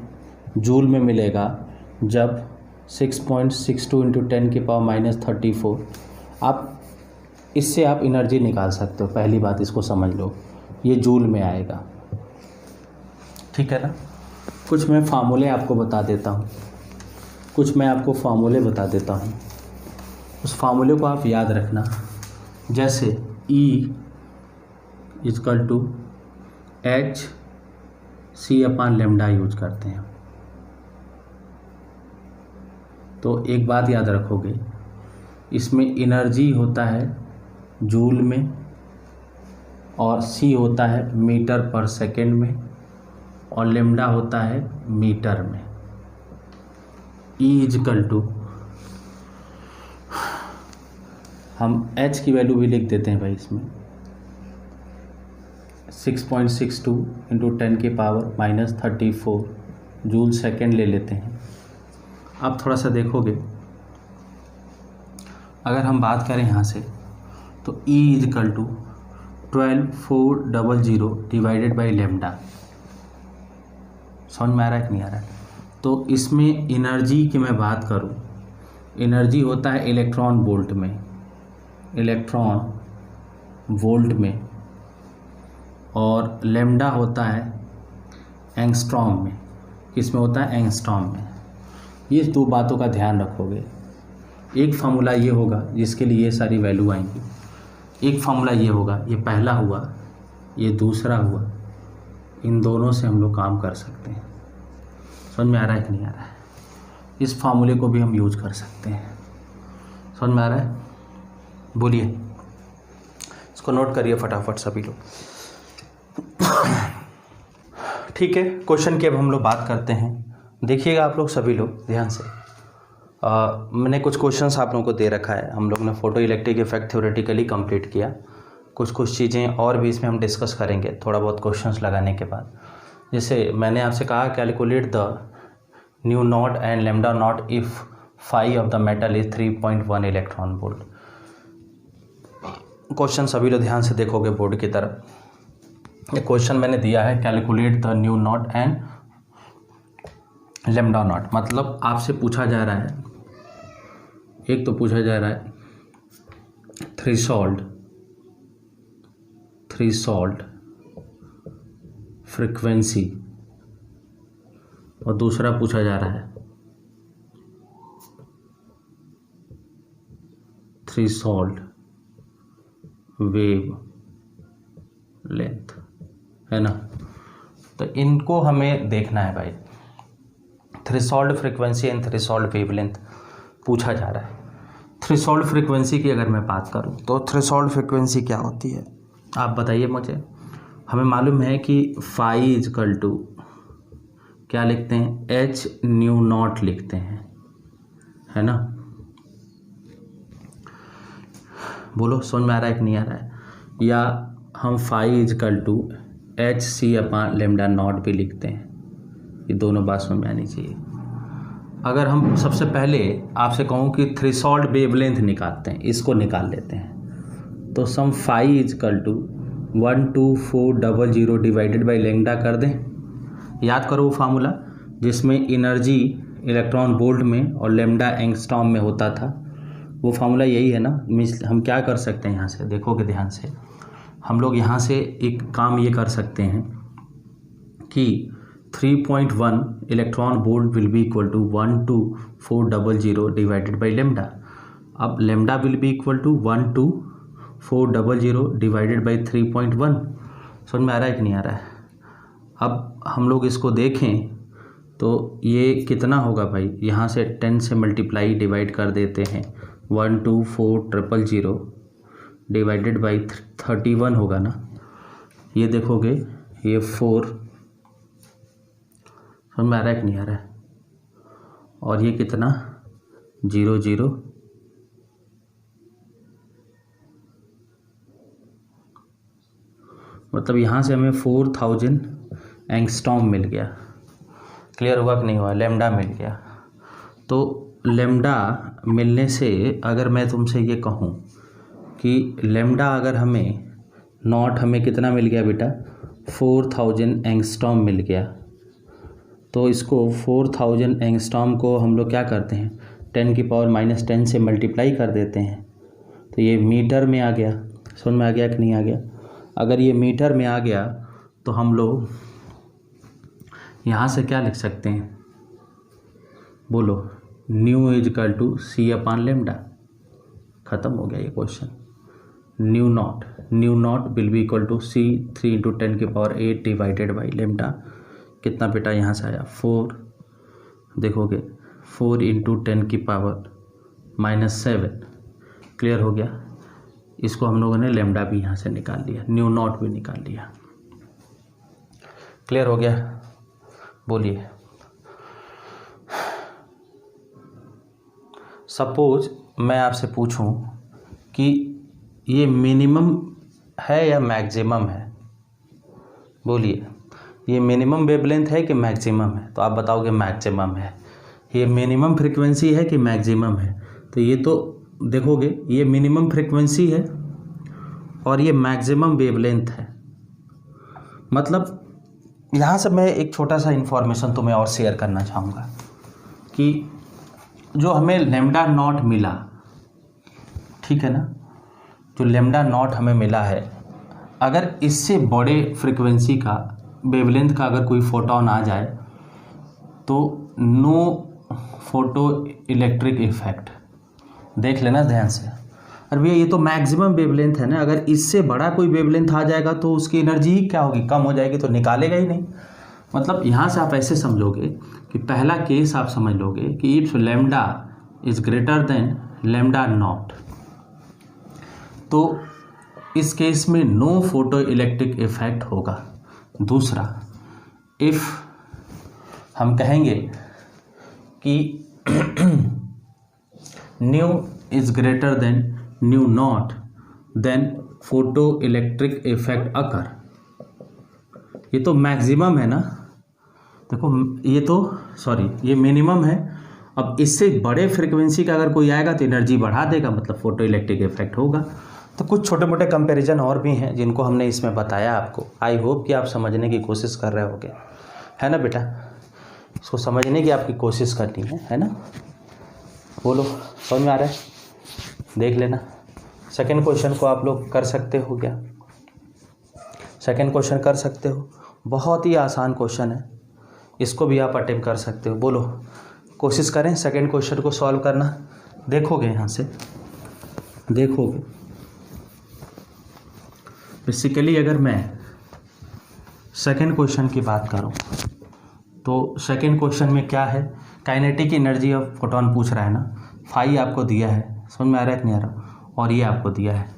जूल में मिलेगा जब 6.62 इंटू 10 की पावर -34, आप इससे आप एनर्जी निकाल सकते हो। पहली बात इसको समझ लो, ये जूल में आएगा, ठीक है ना। कुछ मैं फार्मूले आपको बता देता हूँ, उस फार्मूले को आप याद रखना। जैसे E is equal to HC upon lambda use करते हैं, तो एक बात याद रखोगे, इसमें एनर्जी होता है जूल में और C होता है मीटर पर सेकेंड में और लेमडा होता है मीटर में। E इजकल टू हम H की वैल्यू भी लिख देते हैं भाई इसमें 6.62 इंटू 10 की पावर -34 जूल सेकेंड ले लेते हैं। अब थोड़ा सा देखोगे, अगर हम बात करें यहाँ से तो E is equal to 12400 divided by lambda. समझ में आ रहा है कि नहीं आ रहा है? तो इसमें एनर्जी की मैं बात करूँ, एनर्जी होता है इलेक्ट्रॉन वोल्ट में और लेमडा होता है एंगस्ट्रॉम में। किस में होता है? एंगस्ट्रॉम में। ये दो बातों का ध्यान रखोगे। एक फार्मूला ये होगा जिसके लिए ये सारी वैल्यू आएंगी, एक फार्मूला ये होगा, ये पहला हुआ, ये दूसरा हुआ, इन दोनों से हम लोग काम कर सकते हैं। समझ में आ रहा है कि नहीं आ रहा है? इस फार्मूले को भी हम यूज कर सकते हैं। समझ में आ रहा है? बोलिए, इसको नोट करिए फटाफट सभी लोग। ठीक है, क्वेश्चन की अब हम लोग बात करते हैं देखिएगा आप लोग सभी लोग ध्यान से। मैंने कुछ क्वेश्चंस आप लोगों को दे रखा है। हम लोग ने photo electric effect theoretically complete किया। कुछ चीज़ें और भी इसमें हम डिस्कस करेंगे थोड़ा बहुत क्वेश्चंस लगाने के बाद। जैसे मैंने आपसे कहा calculate the nu naught and lambda naught if phi of the metal is 3.1 electron volt. Question सभी लोग ध्यान से देखोगे बोर्ड की तरफ। ये क्वेश्चन मैंने दिया है calculate the nu naught and lambda not, मतलब आपसे पूछा जा रहा है, एक तो पूछा जा रहा है थ्रेशोल्ड फ्रीक्वेंसी, और दूसरा पूछा जा रहा है थ्रेशोल्ड वेव लेंथ, है ना। तो इनको हमें देखना है भाई। Threshold frequency and threshold wave length पूछा जा रहा है। थ्रेशोल्ड फ्रीक्वेंसी की अगर मैं बात करूं तो थ्रेशोल्ड फ्रीक्वेंसी क्या होती है आप बताइए मुझे। हमें मालूम है कि फाई इजकल टू क्या लिखते हैं, एच न्यू नॉट लिखते हैं, है ना। बोलो समझ में आ रहा है कि नहीं आ रहा है। या हम phi is equal to h c upon lambda naught भी लिखते हैं। ये दोनों बात समझ में आनी चाहिए। अगर हम सबसे पहले आपसे कहूँ कि थ्रेशोल्ड वेवलेंथ निकालते हैं, इसको निकाल लेते हैं, तो sum phi is equal to 12400 divided by lambda कर दें। याद करो वो फार्मूला जिसमें एनर्जी इलेक्ट्रॉन वोल्ट में और लेमडा एंगस्ट्रॉम में होता था, वो फार्मूला यही है ना। हम क्या कर सकते हैं यहाँ से, देखोगे ध्यान से, हम लोग यहाँ से एक काम ये कर सकते हैं कि 3.1 electron volt will be equal to 12400 divided by lambda. अब lambda will be equal to 12400 divided by 3.1। समझ में आ रहा है कि नहीं आ रहा है। अब हम लोग इसको देखें तो ये कितना होगा भाई, यहाँ से 10 से मल्टीप्लाई डिवाइड कर देते हैं, 12400 डिवाइडेड बाई 31 होगा ना। ये देखोगे ये 4, समझ में आ रहा है कि नहीं आ रहा है। और ये कितना 00, मतलब यहाँ से हमें 4000 एंगस्ट्रॉम मिल गया। क्लियर हुआ कि नहीं हुआ, लेमडा मिल गया। तो लेमडा मिलने से अगर मैं तुमसे ये कहूँ कि लेमडा अगर हमें नॉट हमें कितना मिल गया बेटा, 4000 एंगस्ट्रॉम मिल गया, तो इसको 4000 एंगस्ट्रॉम को हम लोग क्या करते हैं, 10⁻⁻10 से मल्टीप्लाई कर देते हैं, तो ये मीटर में आ गया। समझ में आ गया कि नहीं आ गया। अगर ये मीटर में आ गया तो हम लोग यहाँ से क्या लिख सकते हैं, बोलो, nu is equal to c upon lambda. ख़त्म हो गया ये question. Nu naught will be equal to c 3 × 10⁸ divided by lambda. कितना बेटा यहाँ से आया 4, देखोगे 4 × 10⁻⁻7। क्लियर हो गया। इसको हम लोगों ने लेमडा भी यहाँ से निकाल लिया, न्यू नॉट भी निकाल लिया। क्लियर हो गया। बोलिए, सपोज मैं आपसे पूछूं कि ये मिनिमम है या मैक्सिमम है, बोलिए, ये मिनिमम वेवलेंथ है कि मैक्सिमम है, तो आप बताओगे मैक्सिमम है। ये मिनिमम फ्रीक्वेंसी है कि मैक्सिमम है, तो ये तो देखोगे ये मिनिमम फ्रीक्वेंसी है और ये मैक्सिमम वेवलेंथ है। मतलब यहाँ से मैं एक छोटा सा इन्फॉर्मेशन तुम्हें और शेयर करना चाहूँगा कि जो हमें लेमडा नॉट मिला, ठीक है ना, जो लेमडा नॉट हमें मिला है, अगर इससे बड़े फ्रीक्वेंसी का वेवलेंथ का अगर कोई फोटोन आ जाए तो नो फोटो इलेक्ट्रिक इफेक्ट। देख लेना ध्यान से। अरे भैया ये तो मैक्सिमम वेवलेंथ है ना, अगर इससे बड़ा कोई वेवलेंथ आ जाएगा तो उसकी एनर्जी ही क्या होगी, कम हो जाएगी, तो निकालेगा ही नहीं। मतलब यहाँ से आप ऐसे समझोगे कि पहला केस आप समझ लोगे कि if lambda is greater then lambda naught, तो इस केस में नो फोटो इलेक्ट्रिक इफेक्ट होगा। दूसरा, इफ हम कहेंगे कि nu is greater than nu naught then photo electric effect occur. ये तो मैक्सिमम है ना, देखो ये तो ये मिनिमम है। अब इससे बड़े फ्रिक्वेंसी का अगर कोई आएगा तो एनर्जी बढ़ा देगा, मतलब फोटो इलेक्ट्रिक इफेक्ट होगा। तो कुछ छोटे मोटे कंपैरिजन और भी हैं जिनको हमने इसमें बताया आपको। आई होप कि आप समझने की कोशिश कर रहे होगे, है ना बेटा। इसको समझने की आपकी कोशिश करनी है ना। बोलो समझ में आ रहा है, देख लेना। सेकंड क्वेश्चन को आप लोग कर सकते हो क्या? सेकंड क्वेश्चन कर सकते हो, बहुत ही आसान क्वेश्चन है, इसको भी आप अटेम्प्ट कर सकते हो। बोलो कोशिश करें सेकंड क्वेश्चन को सॉल्व करना। देखोगे यहाँ से, देखोगे बेसिकली अगर मैं सेकंड क्वेश्चन की बात करूँ तो सेकंड क्वेश्चन में क्या है, काइनेटिक एनर्जी ऑफ फोटोन पूछ रहा है ना। फाई आपको दिया है, समझ में आ रहा है कि नहीं आ रहा, और ये आपको दिया है।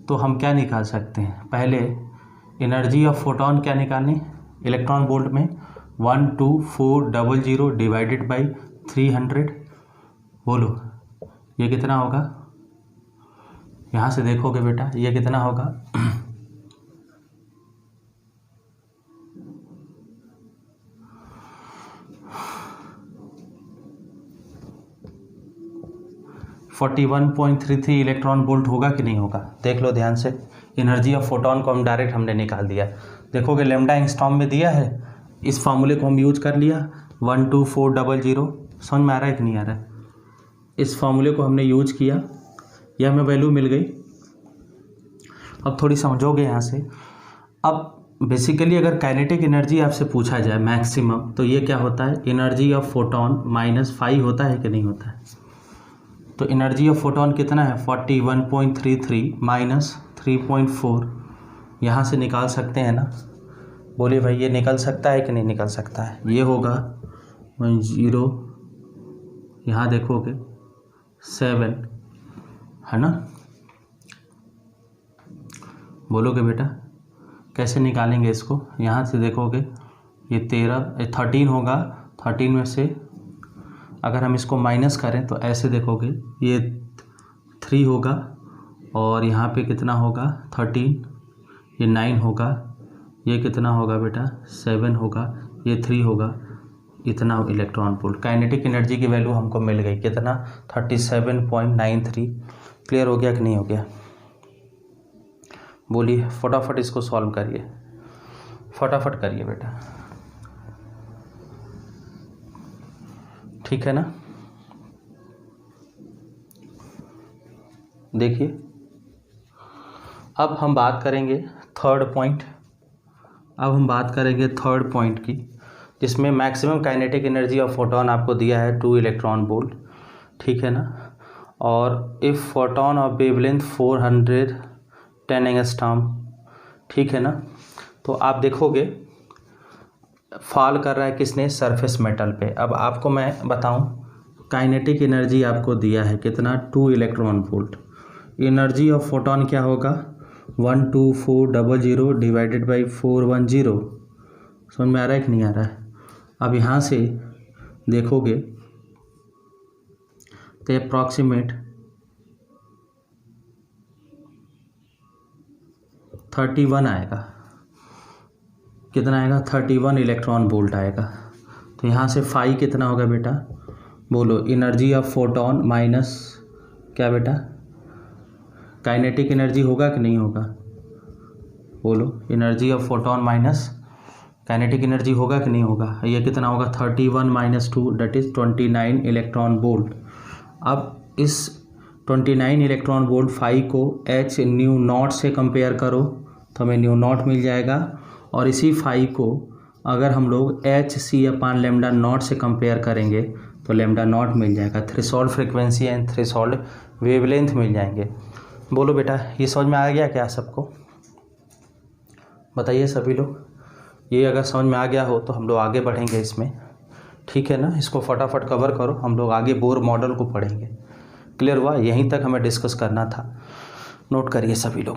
तो हम क्या निकाल सकते हैं, पहले एनर्जी ऑफ फोटोन क्या निकालनी, इलेक्ट्रॉन वोल्ट में 12400 डिवाइडेड बाई 300। बोलो ये कितना होगा, यहाँ से देखोगे बेटा ये कितना होगा 41.33 इलेक्ट्रॉन वोल्ट होगा कि नहीं होगा, देख लो ध्यान से। एनर्जी ऑफ फोटोन को हम डायरेक्ट हमने निकाल दिया। देखोगे लैम्डा एंगस्ट्रॉम में दिया है, इस फार्मूले को हम यूज कर लिया 12400। समझ में आ रहा है कि नहीं आ रहा है, इस फार्मूले को हमने यूज किया, यह हमें वैल्यू मिल गई। अब थोड़ी समझोगे यहाँ से। अब बेसिकली अगर काइनेटिक एनर्जी आपसे पूछा जाए मैक्सिमम, तो ये क्या होता है, energy of photon minus phi होता है कि नहीं होता है। तो एनर्जी ऑफ फोटोन कितना है 41.33 माइनस 3.4, यहाँ से निकाल सकते हैं ना। बोलिए भाई ये निकल सकता है कि नहीं निकल सकता है। ये होगा 10, यहाँ देखोगे 7, है ना। बोलोगे बेटा कैसे निकालेंगे इसको, यहाँ से देखोगे ये 13 होगा। 13 में से अगर हम इसको माइनस करें तो ऐसे देखोगे ये 3 होगा, और यहाँ पे कितना होगा 13, ये 9 होगा, ये कितना होगा बेटा 7 होगा, ये 3 होगा, इतना इलेक्ट्रॉन वोल्ट। काइनेटिक एनर्जी की वैल्यू हमको मिल गई कितना 37.93। क्लियर हो गया कि नहीं हो गया, बोलिए फटाफट इसको सॉल्व करिए, फटाफट करिए बेटा, ठीक है ना। देखिए अब हम बात करेंगे थर्ड पॉइंट, की, जिसमें maximum kinetic energy of photon आपको दिया है 2 इलेक्ट्रॉन वोल्ट, ठीक है ना। और if photon of wavelength 410 angstrom, ठीक है ना। तो आप देखोगे फॉल कर रहा है किसने, सरफेस मेटल पे। अब आपको मैं बताऊं काइनेटिक एनर्जी आपको दिया है कितना 2 electron volt. Energy of photon क्या होगा 12400 डिवाइडेड बाई 410। समझ में आ रहा है कि नहीं आ रहा है। अब यहाँ से देखोगे तो अप्रॉक्सीमेट 31 आएगा, कितना आएगा 31 इलेक्ट्रॉन वोल्ट आएगा। तो यहाँ से फाई कितना होगा बेटा, बोलो एनर्जी ऑफ फोटोन माइनस क्या बेटा, काइनेटिक एनर्जी होगा कि नहीं होगा, बोलो energy of photon minus kinetic energy होगा कि नहीं होगा। ये कितना होगा 31 minus 2 that is 29 electron volt. अब इस 29 इलेक्ट्रॉन वोल्ट फाई को एच न्यू नॉट से कंपेयर करो तो हमें न्यू नॉट मिल जाएगा, और इसी फाई को अगर हम लोग h c upon lambda naught से कंपेयर करेंगे तो लेमडा नॉट मिल जाएगा। Threshold frequency and threshold wavelength मिल जाएंगे। बोलो बेटा ये समझ में आ गया क्या सबको, बताइए सभी लोग। ये अगर समझ में आ गया हो तो हम लोग आगे बढ़ेंगे इसमें, ठीक है ना। इसको फटाफट कवर करो, हम लोग आगे बोर मॉडल को पढ़ेंगे। क्लियर हुआ, यहीं तक हमें डिस्कस करना था, नोट करिए सभी लोग।